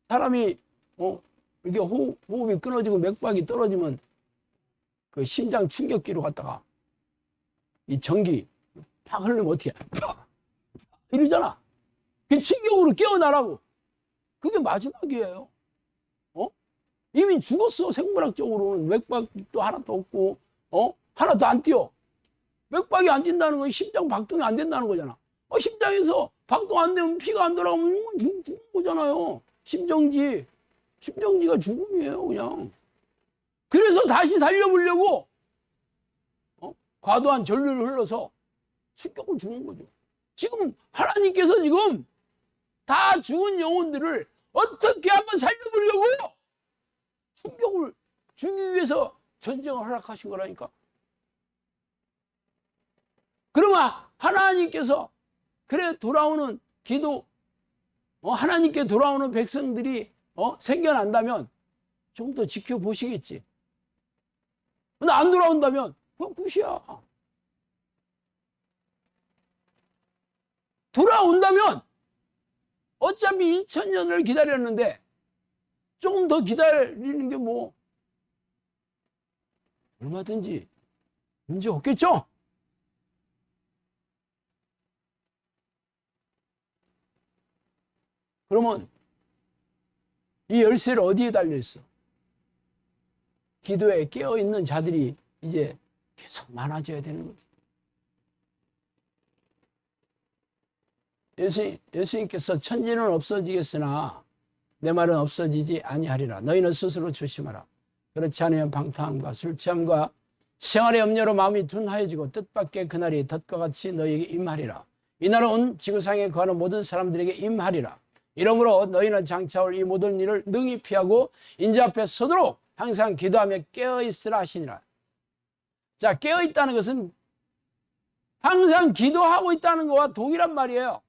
사람이 이게 호흡이 끊어지고 맥박이 떨어지면 그 심장 충격기로 갔다가 이 전기 팍 흐르면 어떻게 해? 이러잖아. 그 충격으로 깨어나라고. 그게 마지막이에요. 이미 죽었어. 생물학적으로는 맥박도 하나도 없고 하나도 안 뛰어. 맥박이 안 뛴다는 건 심장 박동이 안 된다는 거잖아. 심장에서 박동 안 되면 피가 안 돌아가면 죽는 거잖아요. 심정지가 죽음이에요 그냥. 그래서 다시 살려보려고 과도한 전류를 흘러서 충격을 주는 거죠. 지금 하나님께서 지금 다 죽은 영혼들을 어떻게 한번 살려보려고 충격을 주기 위해서 전쟁을 허락하신 거라니까. 그러면 하나님께서 그래 돌아오는 기도 하나님께 돌아오는 백성들이 생겨난다면 좀 더 지켜보시겠지. 근데 안 돌아온다면 그건 굿이야. 돌아온다면 어차피 2000년을 기다렸는데 조금 더 기다리는 게 뭐 얼마든지 문제 없겠죠? 그러면 이 열쇠를 어디에 달려있어? 기도에 깨어있는 자들이 이제 계속 많아져야 되는 거지. 예수님께서 천지는 없어지겠으나 내 말은 없어지지 아니하리라. 너희는 스스로 조심하라. 그렇지 않으면 방탕함과 술 취함과 생활의 염려로 마음이 둔하여지고 뜻밖의 그날이 덫과 같이 너희에게 임하리라. 이날은 온 지구상에 거하는 모든 사람들에게 임하리라. 이러므로 너희는 장차 올 이 모든 일을 능히 피하고 인자 앞에 서도록 항상 기도하며 깨어있으라 하시니라. 자, 깨어있다는 것은 항상 기도하고 있다는 것과 동일한 말이에요.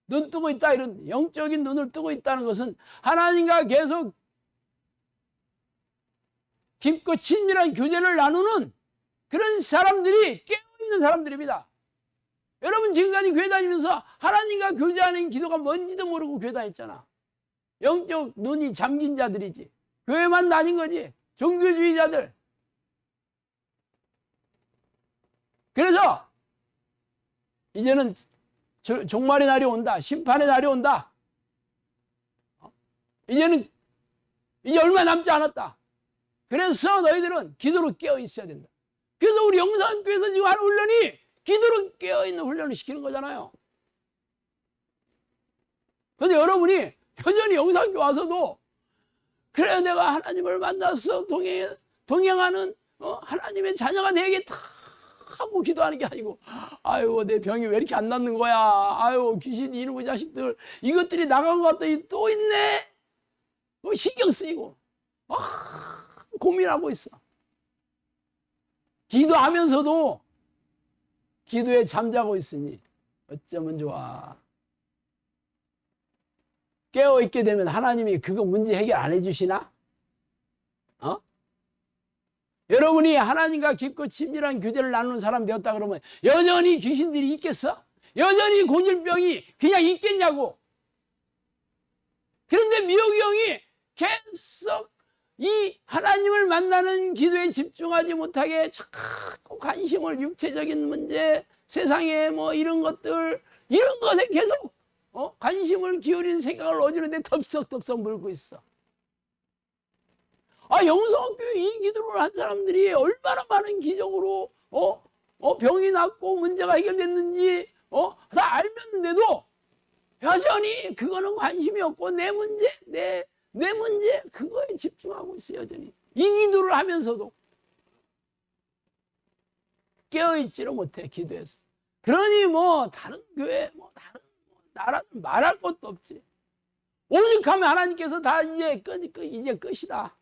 눈 뜨고 있다, 이런 영적인 눈을 뜨고 있다는 것은 하나님과 계속 깊고 친밀한 교제를 나누는 그런 사람들이 깨어있는 사람들입니다. 여러분 지금까지 교회 다니면서 하나님과 교제하는 기도가 뭔지도 모르고 교회 다녔잖아. 영적 눈이 잠긴 자들이지. 교회만 다닌 거지. 종교주의자들. 그래서 이제는 종말의 날이 온다. 심판의 날이 온다. 이제는 이제 얼마 남지 않았다. 그래서 너희들은 기도로 깨어 있어야 된다. 그래서 우리 영상교회에서 지금 하는 훈련이 기도로 깨어 있는 훈련을 시키는 거잖아요. 그런데 여러분이 여전히 영상교회 와서도 그래 내가 하나님을 만나서 동행하는 하나님의 자녀가 내게 다 하고 기도하는 게 아니고 아유 내 병이 왜 이렇게 안 낫는 거야. 아유 귀신 이놈의 자식들 이것들이 나간 것 같더니 또 있네. 신경 쓰이고 고민하고 있어. 기도하면서도 기도에 잠자고 있으니 어쩌면 좋아. 깨어있게 되면 하나님이 그거 문제 해결 안 해주시나? 여러분이 하나님과 깊고 친밀한 교제를 나누는 사람 되었다 그러면 여전히 귀신들이 있겠어? 여전히 고질병이 그냥 있겠냐고. 그런데 미호기 형이 계속 이 하나님을 만나는 기도에 집중하지 못하게 자꾸 관심을 육체적인 문제, 세상에 뭐 이런 것들, 이런 것에 계속 관심을 기울인 생각을 어지는데 덥석덥석 물고 있어. 영성교회 이 기도를 한 사람들이 얼마나 많은 기적으로 병이 낫고 문제가 해결됐는지 다 알면서도 여전히 그거는 관심이 없고 내 문제 그거에 집중하고 있어요. 여전히 이 기도를 하면서도 깨어있지를 못해. 기도해서. 그러니 뭐 다른 교회 다른 나라는 말할 것도 없지. 오직 하면 하나님께서 다 이제 끝이다.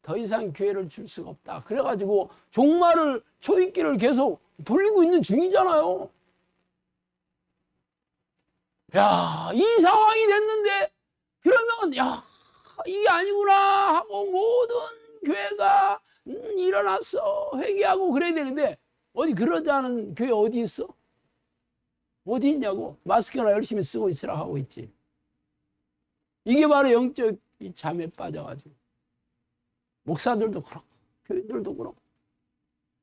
더 이상 기회를 줄 수가 없다. 그래가지고 종말을 초입기를 계속 돌리고 있는 중이잖아요. 야, 이 상황이 됐는데 그러면 이게 아니구나 하고 모든 교회가 일어나서 회개하고 그래야 되는데 어디 그러지 않은 교회 어디 있어? 어디 있냐고. 마스크나 열심히 쓰고 있으라 하고 있지. 이게 바로 영적 잠에 빠져가지고 목사들도 그렇고 교인들도 그렇고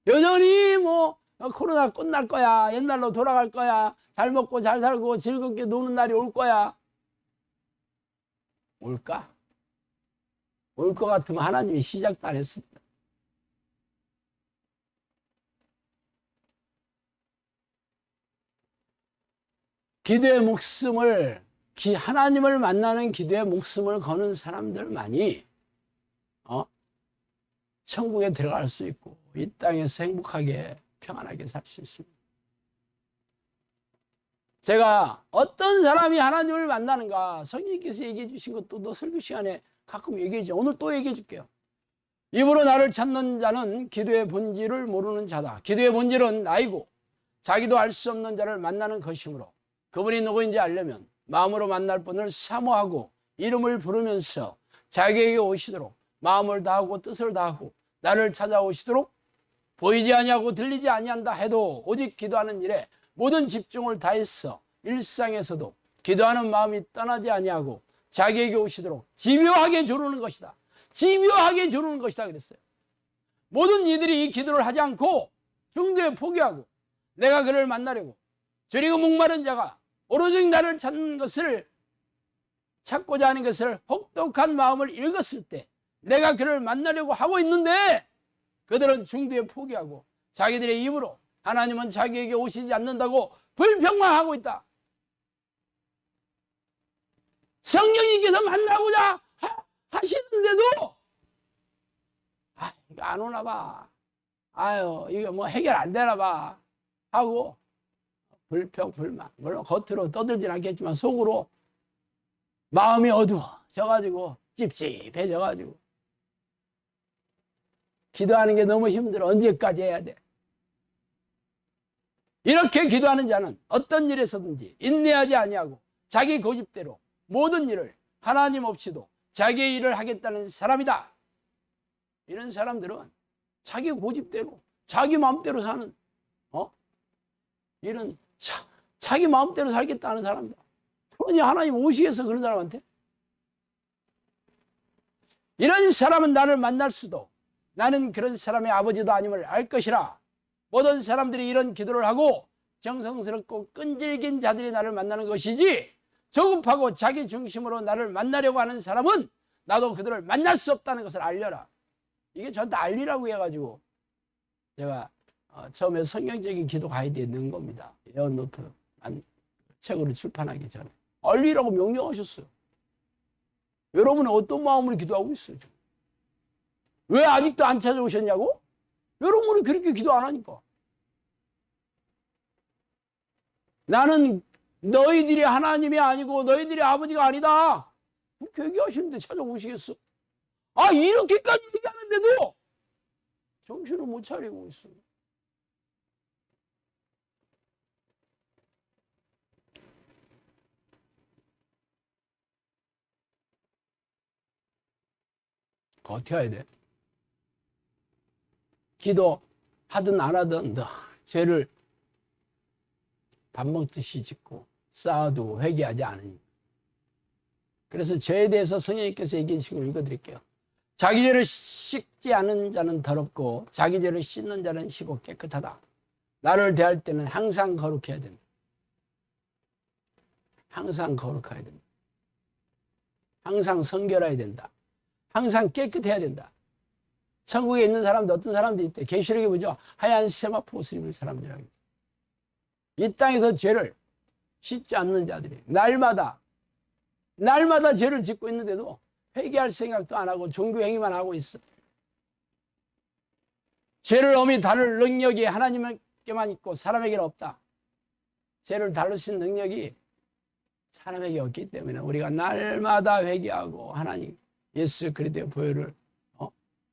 여전히 뭐 코로나 끝날 거야. 옛날로 돌아갈 거야. 잘 먹고 잘 살고 즐겁게 노는 날이 올 거야. 올까? 올 것 같으면 하나님이 시작도 안 했습니다. 기도의 목숨을 하나님을 만나는 기도의 목숨을 거는 사람들만이 천국에 들어갈 수 있고 이 땅에서 행복하게 평안하게 살 수 있습니다. 제가 어떤 사람이 하나님을 만나는가 성령님께서 얘기해 주신 것도 또 설교 시간에 가끔 얘기해 줘. 오늘 또 얘기해 줄게요. 입으로 나를 찾는 자는 기도의 본질을 모르는 자다. 기도의 본질은 나이고 자기도 알 수 없는 자를 만나는 것이므로 그분이 누구인지 알려면 마음으로 만날 분을 사모하고 이름을 부르면서 자기에게 오시도록 마음을 다하고 뜻을 다하고 나를 찾아오시도록 보이지 아니하고 들리지 아니한다 해도 오직 기도하는 일에 모든 집중을 다했어. 일상에서도 기도하는 마음이 떠나지 아니하고 자기에게 오시도록 집요하게 조르는 것이다. 집요하게 조르는 것이다 그랬어요. 모든 이들이 이 기도를 하지 않고 중도에 포기하고 내가 그를 만나려고 저리고 목마른 자가 오로지 나를 찾고자 하는 것을 혹독한 마음을 읽었을 때 내가 그를 만나려고 하고 있는데 그들은 중도에 포기하고 자기들의 입으로 하나님은 자기에게 오시지 않는다고 불평만 있다. 성령님께서 만나고자 하시는데도 이거 안 오나 봐. 아유 이거 뭐 해결 안 되나 봐 하고 불평 불만. 물론 겉으로 떠들진 않겠지만 속으로 마음이 어두워져가지고 찝찝해져가지고 기도하는 게 너무 힘들어. 언제까지 해야 돼? 이렇게 기도하는 자는 어떤 일에서든지 인내하지 아니하고 자기 고집대로 모든 일을 하나님 없이도 자기의 일을 하겠다는 사람이다. 이런 사람들은 자기 고집대로 자기 마음대로 사는 이런 자기 마음대로 살겠다는 사람들. 그러니 하나님 오시겠어, 그런 사람한테? 이런 사람은 나를 만날 수도, 나는 그런 사람의 아버지도 아님을 알 것이라. 모든 사람들이 이런 기도를 하고 정성스럽고 끈질긴 자들이 나를 만나는 것이지, 조급하고 자기 중심으로 나를 만나려고 하는 사람은 나도 그들을 만날 수 없다는 것을 알려라. 이게 저한테 알리라고 해가지고 제가 처음에 성경적인 기도 가이드에 넣은 겁니다. 에어노트 책으로 출판하기 전에 알리라고 명령하셨어요. 여러분은 어떤 마음으로 기도하고 있어요? 왜 아직도 안 찾아오셨냐고? 여러분이 그렇게 기도 안 하니까. 나는 너희들이 하나님이 아니고 너희들이 아버지가 아니다. 그렇게 얘기하시는데 찾아오시겠어? 이렇게까지 얘기하는데도 정신을 못 차리고 있어요. 어떻게 해야 돼? 기도하든 안 하든 늘 죄를 밥 먹듯이 짓고 쌓아두고 회개하지 않으니. 그래서 죄에 대해서 성령님께서 얘기해 주신 걸 읽어드릴게요. 자기 죄를 씻지 않은 자는 더럽고 자기 죄를 씻는 자는 시고 깨끗하다. 나를 대할 때는 항상 거룩해야 된다. 항상 거룩해야 된다. 항상 성결해야 된다. 항상 깨끗해야 된다. 천국에 있는 사람들, 어떤 사람들이 있대. 계시록에 보죠. 하얀 세마포 옷을 입은 사람들이라고. 이 땅에서 죄를 씻지 않는 자들이 날마다 죄를 짓고 있는데도 회개할 생각도 안 하고 종교 행위만 하고 있어. 죄를 엄히 다룰 능력이 하나님께만 있고 사람에게는 없다. 죄를 다룰 수 있는 능력이 사람에게 없기 때문에 우리가 날마다 회개하고 하나님 예수 그리스도의 보혈을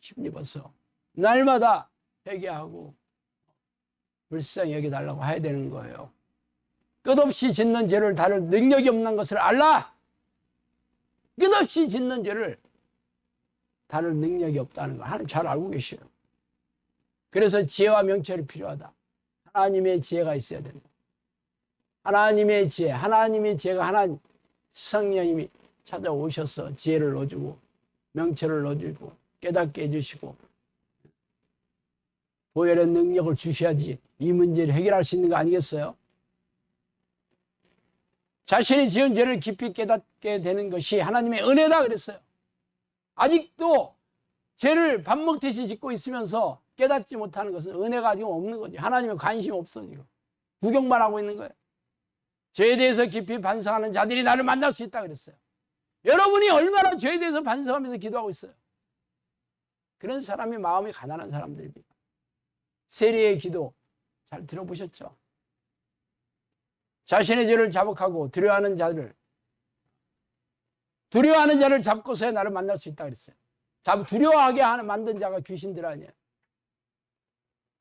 힘입어서 날마다 회개하고 불쌍히 여겨달라고 해야 되는 거예요. 끝없이 짓는 죄를 다룰 능력이 없는 것을 알라. 끝없이 짓는 죄를 다룰 능력이 없다는 걸 하나님 잘 알고 계셔요. 그래서 지혜와 명철이 필요하다. 하나님의 지혜가 있어야 된다. 하나님의 지혜, 하나님의 지혜가 하나님 성령님이 찾아오셔서 지혜를 넣어주고 명철을 넣어주고 깨닫게 해주시고 보혈의 능력을 주셔야지 이 문제를 해결할 수 있는 거 아니겠어요? 자신이 지은 죄를 깊이 깨닫게 되는 것이 하나님의 은혜다 그랬어요. 아직도 죄를 밥 먹듯이 짓고 있으면서 깨닫지 못하는 것은 은혜가 지금 없는 거죠. 하나님의 관심이 없어 지금. 구경만 하고 있는 거예요. 죄에 대해서 깊이 반성하는 자들이 나를 만날 수 있다 그랬어요. 여러분이 얼마나 죄에 대해서 반성하면서 기도하고 있어요. 그런 사람이 마음이 가난한 사람들입니다. 세리의 기도 잘 들어보셨죠? 자신의 죄를 자복하고 두려워하는 자를 잡고서야 나를 만날 수 있다 그랬어요. 두려워하게 만든 자가 귀신들 아니에요.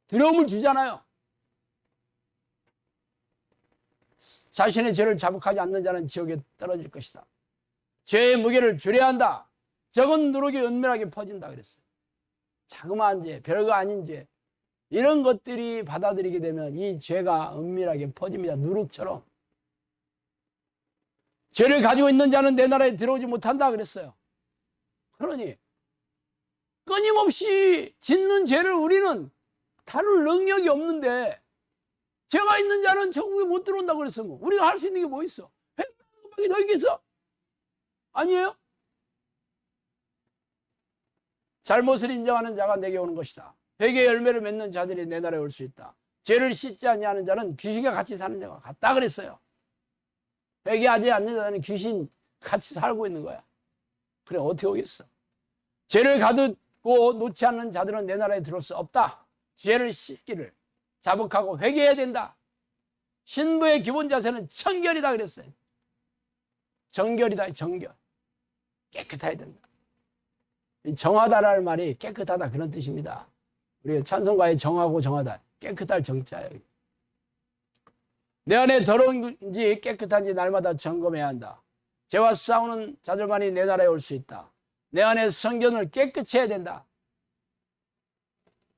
두려움을 주잖아요. 자신의 죄를 자복하지 않는 자는 지옥에 떨어질 것이다. 죄의 무게를 줄여야 한다. 적은 누룩이 은밀하게 퍼진다 그랬어요. 자그마한 죄, 별거 아닌 죄, 이런 것들이 받아들이게 되면 이 죄가 은밀하게 퍼집니다. 누룩처럼. 죄를 가지고 있는 자는 내 나라에 들어오지 못한다 그랬어요. 그러니 끊임없이 짓는 죄를 우리는 다룰 능력이 없는데 죄가 있는 자는 천국에 못 들어온다고 그랬어. 우리가 할 수 있는 게 뭐 있어? 회개하는 것밖에 더 있겠어? 아니에요? 잘못을 인정하는 자가 내게 오는 것이다. 회개의 열매를 맺는 자들이 내 나라에 올 수 있다. 죄를 씻지 아니하는 자는 귀신과 같이 사는 자가 같다 그랬어요. 회개하지 않는 자는 귀신 같이 살고 있는 거야. 그래 어떻게 오겠어? 죄를 가두고 놓지 않는 자들은 내 나라에 들어올 수 없다. 죄를 씻기를 자복하고 회개해야 된다. 신부의 기본 자세는 청결이다 그랬어요. 정결이다. 정결. 깨끗해야 된다. 정하다라는 말이 깨끗하다 그런 뜻입니다. 우리가 찬송가에 정하고 정하다 깨끗할 정자예요. 내 안에 더러운지 깨끗한지 날마다 점검해야 한다. 죄와 싸우는 자들만이 내 나라에 올 수 있다. 내 안에 성전을 깨끗이 해야 된다.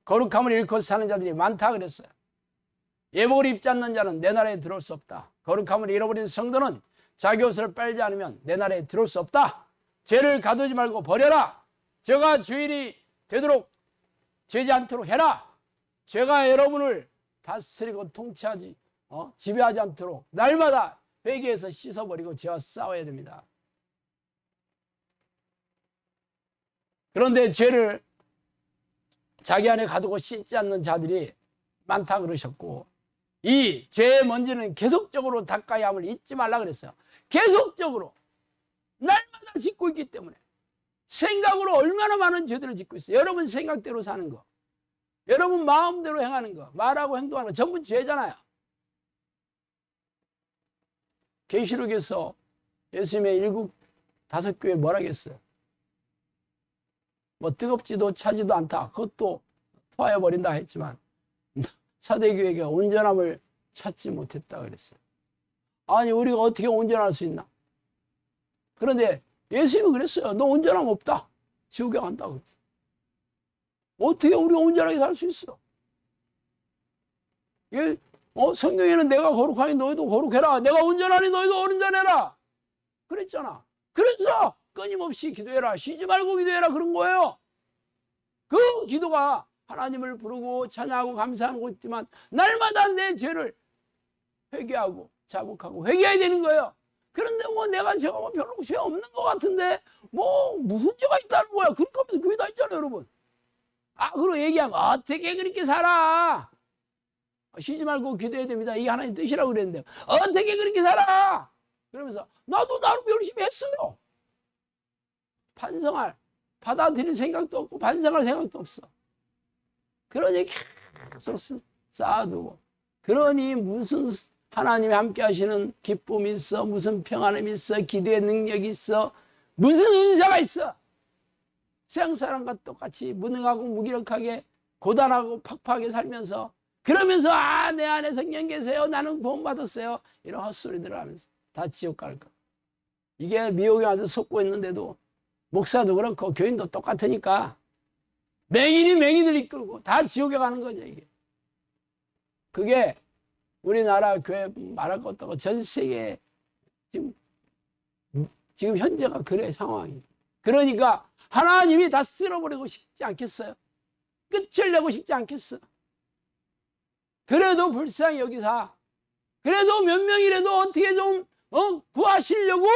거룩함을 잃고 사는 자들이 많다 그랬어요. 예복을 입지 않는 자는 내 나라에 들어올 수 없다. 거룩함을 잃어버린 성도는 자기 옷을 빨지 않으면 내 나라에 들어올 수 없다. 죄를 가두지 말고 버려라. 죄가 주일이 되도록 죄지 않도록 해라. 죄가 여러분을 다스리고 통치하지 지배하지 않도록 날마다 회개해서 씻어버리고 죄와 싸워야 됩니다. 그런데 죄를 자기 안에 가두고 씻지 않는 자들이 많다 그러셨고, 이 죄의 먼지는 계속적으로 닦아야 함을 잊지 말라 그랬어요. 계속적으로 날마다 짓고 있기 때문에. 생각으로 얼마나 많은 죄들을 짓고 있어요. 여러분 생각대로 사는 거, 여러분 마음대로 행하는 거, 말하고 행동하는 거 전부 죄잖아요. 계시록에서 예수님의 일곱 다섯 교회 뭐라 했어요? 뭐 뜨겁지도 차지도 않다, 그것도 토하여 버린다 했지만 사대교회가 온전함을 찾지 못했다 그랬어요. 아니 우리가 어떻게 온전할 수 있나? 그런데 예수님은 그랬어요. 너 온전함 없다, 지옥에 간다고 그랬어요. 어떻게 우리가 온전하게 살 수 있어? 성경에는 내가 거룩하니 너희도 거룩해라, 내가 온전하니 너희도 온전해라 그랬잖아. 그래서 끊임없이 기도해라, 쉬지 말고 기도해라 그런 거예요. 그 기도가 하나님을 부르고 찬양하고 감사하는 것이지만 날마다 내 죄를 회개하고 자복하고 회개해야 되는 거예요. 그런데 뭐 내가 제가 뭐 별로 죄 없는 것 같은데 뭐 무슨 죄가 있다는 거야. 그렇게 하면서 교회 다니잖아요 여러분. 그리고 얘기하면 어떻게 그렇게 살아? 쉬지 말고 기도해야 됩니다. 이게 하나님 뜻이라고 그랬는데 어떻게 그렇게 살아? 그러면서 나도 나름 열심히 했어요. 반성할, 받아들일 생각도 없고 반성할 생각도 없어. 그러니 계속 쌓아두고, 그러니 무슨 하나님이 함께 하시는 기쁨이 있어, 무슨 평안함이 있어, 기도의 능력이 있어, 무슨 은사가 있어. 세상 사람과 똑같이 무능하고 무기력하게 고단하고 팍팍하게 살면서, 그러면서 내 안에 성령 계세요, 나는 구원 받았어요, 이런 헛소리들을 하면서 다 지옥 갈 거. 이게 미혹에 와서 속고 있는데도 목사도 그렇고 교인도 똑같으니까 맹인이 맹인을 이끌고 다 지옥에 가는 거죠. 이게 그게 우리나라 교회 말할 것도 없고 전 세계 지금 현재가 그래 상황이. 그러니까 하나님이 다 쓸어버리고 싶지 않겠어요? 끝을 내고 싶지 않겠어? 그래도 불쌍히 여기사, 그래도 몇 명이라도 어떻게 좀 구하시려고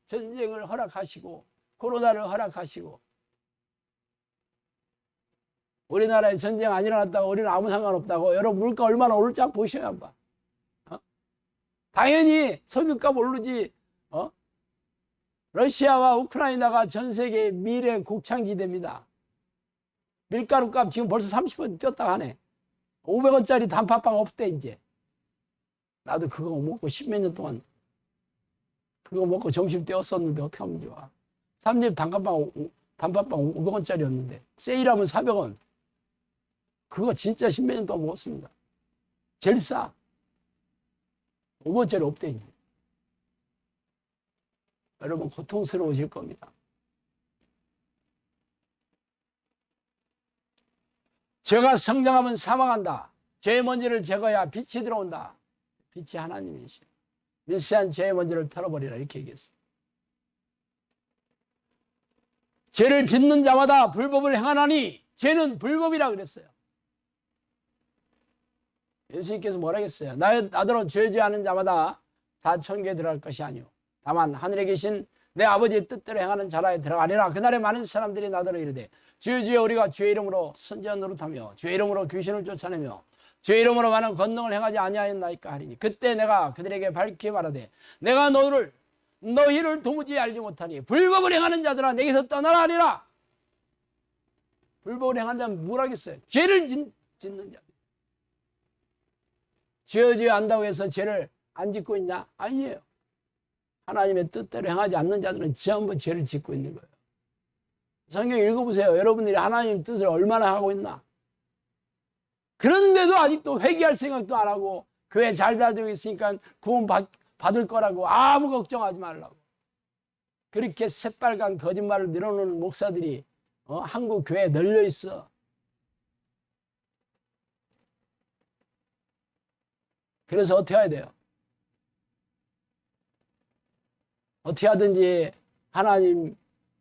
전쟁을 허락하시고 코로나를 허락하시고. 우리나라에 전쟁 안 일어났다고 우리는 아무 상관없다고? 여러분 물가 얼마나 오를지 한번 보셔야 한번. 당연히 석유값 오르지. 러시아와 우크라이나가 전 세계 미래 곡창지대입니다. 밀가루 값 지금 벌써 30% 뛰었다 하네. 500원짜리 단팥빵 없대 이제. 나도 그거 먹고 10몇 년 동안 그거 먹고 점심 때웠었는데 어떻게 하면 좋아. 삼립 단팥빵 500원짜리였는데 세일하면 400원. 그거 진짜 10몇 년 동안 먹었습니다. 제일 싸. 5원짜리 없대 이제. 여러분 고통스러우실 겁니다. 죄가 성장하면 사망한다. 죄의 먼지를 제거해야 빛이 들어온다. 빛이 하나님이시오. 미세한 죄의 먼지를 털어버리라 이렇게 얘기했어요. 죄를 짓는 자마다 불법을 행하나니 죄는 불법이라 그랬어요. 예수님께서 뭐라 했어요? 나더러 죄하는 자마다 다 천국에 들어갈 것이 아니오. 다만 하늘에 계신 내 아버지의 뜻대로 행하는 자라에 들어가리라. 그날에 많은 사람들이 나더러 이르되 주여 주여 우리가 주의 이름으로 선지자 노릇하며 주의 이름으로 귀신을 쫓아내며 주의 이름으로 많은 권능을 행하지 아니하였나이까 하리니 그때 내가 그들에게 밝히 말하되 내가 너희를 도무지 알지 못하니 불법을 행하는 자들아 내게서 떠나라 하리라. 불법을 행하는 자는 뭘 하겠어요? 죄를 짓는 자. 주여 주여 안다고 해서 죄를 안 짓고 있냐? 아니에요. 하나님의 뜻대로 행하지 않는 자들은 전부 죄를 짓고 있는 거예요. 성경 읽어보세요. 여러분들이 하나님 뜻을 얼마나 하고 있나? 그런데도 아직도 회개할 생각도 안 하고 교회 잘 다니고 있으니까 구원 받을 거라고 아무 걱정하지 말라고. 그렇게 새빨간 거짓말을 늘어놓는 목사들이 한국 교회에 널려 있어. 그래서 어떻게 해야 돼요? 어떻게 하든지 하나님을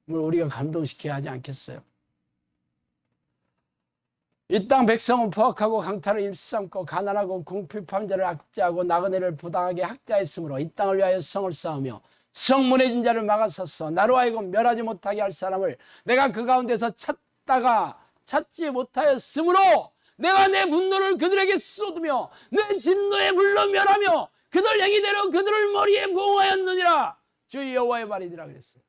우리가 감동시켜야 하지 않겠어요? 이 땅 백성은 포악하고 강탈을 일삼고 가난하고 궁핍한 자를 압제하고 나그네를 부당하게 학대하였으므로 이 땅을 위하여 성을 쌓으며 성 무너진 자를 막아섰어. 나로 하여금 멸하지 못하게 할 사람을 내가 그 가운데서 찾다가 찾지 못하였으므로 내가 내 분노를 그들에게 쏟으며 내 진노의 불로 멸하며 그들 행위대로 그들을 머리에 보호하였느니라. 주 여호와의 말이니라 그랬어요.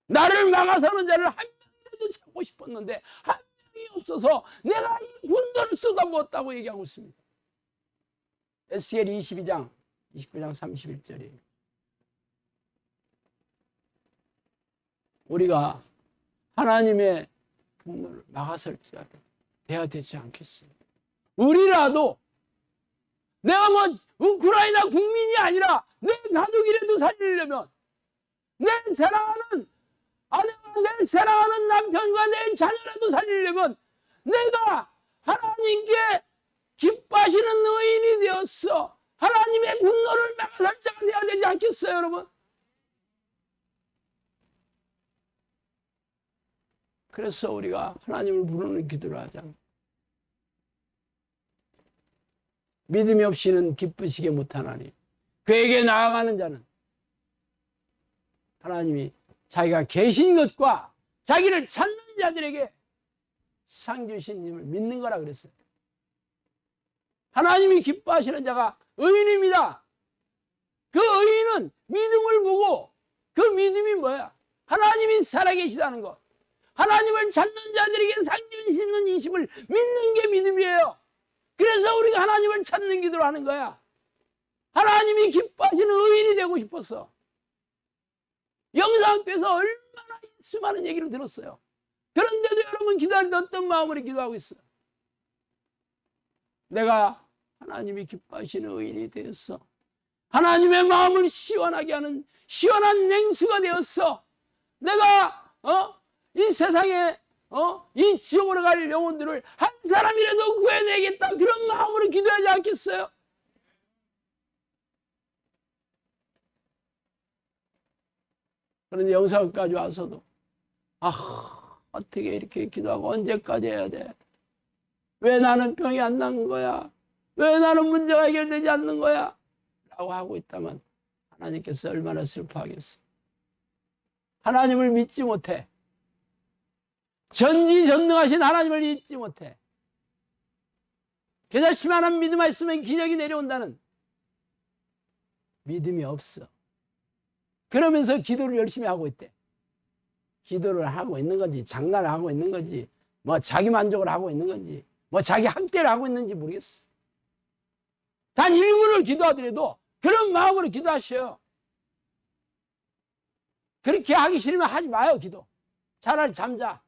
나를 막아서는 자를 한 명이라도 찾고 싶었는데 한 명이 없어서 내가 이 분노를 쏟아부었다고 얘기하고 있습니다. 에스겔 22장 29장 31절이에요. 우리가 하나님의 분노를 막아설 자를 돼야 되지 않겠어요? 우리라도 내가 뭐 우크라이나 국민이 아니라 내 가족이라도 살리려면 내 사랑하는 아내와 내 사랑하는 남편과 내 자녀라도 살리려면 내가 하나님께 기뻐하시는 의인이 되었어. 하나님의 분노를 막아설 자가 되어야 되지 않겠어요, 여러분? 그래서 우리가 하나님을 부르는 기도를 하자. 믿음이 없이는 기쁘시게 못하나니 그에게 나아가는 자는 하나님이 자기가 계신 것과 자기를 찾는 자들에게 상 주신 님을 믿는 거라 그랬어요. 하나님이 기뻐하시는 자가 의인입니다. 그 의인은 믿음을 보고 그 믿음이 뭐야? 하나님이 살아계시다는 것. 하나님을 찾는 자들에게 상 주시는 인심을 믿는 게 믿음이에요. 그래서 우리가 하나님을 찾는 기도를 하는 거야. 하나님이 기뻐하시는 의인이 되고 싶었어. 영상학교에서 얼마나 수많은 얘기를 들었어요. 그런데도 여러분 기도할 때 어떤 마음으로 기도하고 있어요? 내가 하나님이 기뻐하시는 의인이 되었어. 하나님의 마음을 시원하게 하는 시원한 냉수가 되었어. 내가 이 세상에 이 지옥으로 갈 영혼들을 한 사람이라도 구해내겠다. 그런 마음으로 기도하지 않겠어요? 그런데 영상까지 와서도 어떻게 이렇게 기도하고 언제까지 해야 돼? 왜 나는 병이 안 난 거야? 왜 나는 문제가 해결되지 않는 거야? 라고 하고 있다면 하나님께서 얼마나 슬퍼하겠어. 하나님을 믿지 못해. 전지전능하신 하나님을 믿지 못해. 겨자씨만한 믿음만 있으면 기적이 내려온다는 믿음이 없어. 그러면서 기도를 열심히 하고 있대. 기도를 하고 있는 건지 장난을 하고 있는 건지 뭐 자기 만족을 하고 있는 건지 뭐 자기 학대를 하고 있는지 모르겠어. 단 1분을 기도하더라도 그런 마음으로 기도하셔요. 그렇게 하기 싫으면 하지 마요. 기도. 차라리 잠자.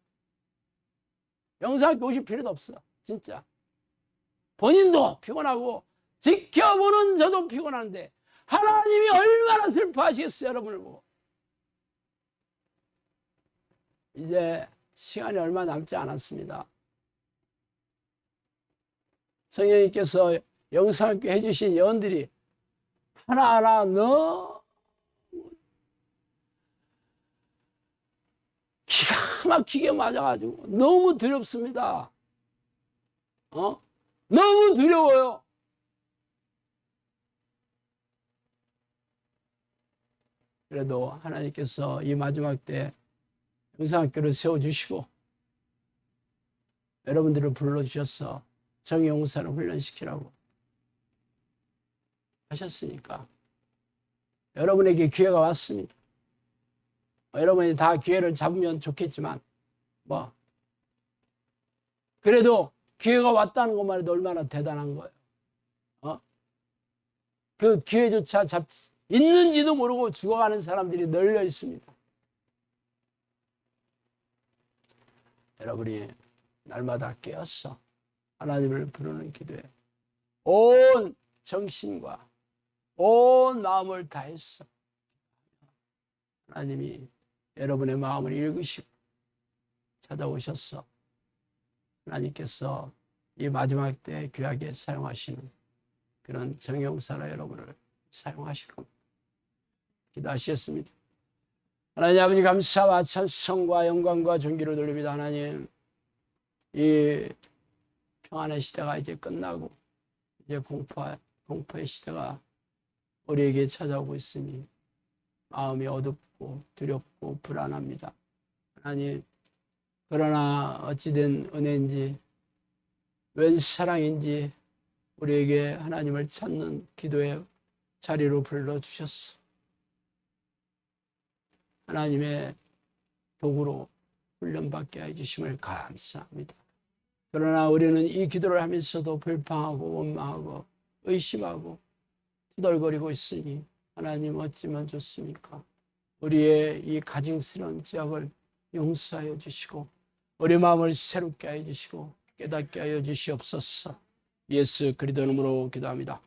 영상학교 오실 필요도 없어. 진짜. 본인도 피곤하고 지켜보는 저도 피곤한데 하나님이 얼마나 슬퍼하시겠어요. 여러분을 보고. 이제 시간이 얼마 남지 않았습니다. 성령님께서 영상학교 해주신 예언들이 하나하나 너무 기가 막히게 맞아가지고 너무 두렵습니다. 너무 두려워요. 그래도 하나님께서 이 마지막 때 영상학교를 세워주시고 여러분들을 불러주셔서 정의용사를 훈련시키라고 하셨으니까 여러분에게 기회가 왔습니다. 여러분이 다 기회를 잡으면 좋겠지만 뭐 그래도 기회가 왔다는 것만 해도 얼마나 대단한 거예요. 그 기회조차 있는지도 모르고 죽어가는 사람들이 널려 있습니다. 여러분이 날마다 깨어서 하나님을 부르는 기도에 온 정신과 온 마음을 다해서 하나님이 여러분의 마음을 읽으시고 찾아오셔서 하나님께서 이 마지막 때 귀하게 사용하시는 그런 정용사라 여러분을 사용하실 겁니다. 기도하시겠습니다. 하나님 아버지 감사와 찬송과 영광과 존귀를 돌립니다. 하나님, 이 평안의 시대가 이제 끝나고 이제 공포의 시대가 우리에게 찾아오고 있으니 마음이 어둡고 두렵고 불안합니다. 하나님, 그러나 어찌된 은혜인지 웬 사랑인지 우리에게 하나님을 찾는 기도의 자리로 불러주셨어. 하나님의 도구로 훈련받게 해주심을 감사합니다. 그러나 우리는 이 기도를 하면서도 불평하고 원망하고 의심하고 투덜거리고 있으니 하나님 어찌면 좋습니까? 우리의 이 가증스러운 지역을 용서하여 주시고 우리 마음을 새롭게 하여 주시고 깨닫게 하여 주시옵소서. 예수 그리스도 이름으로 기도합니다.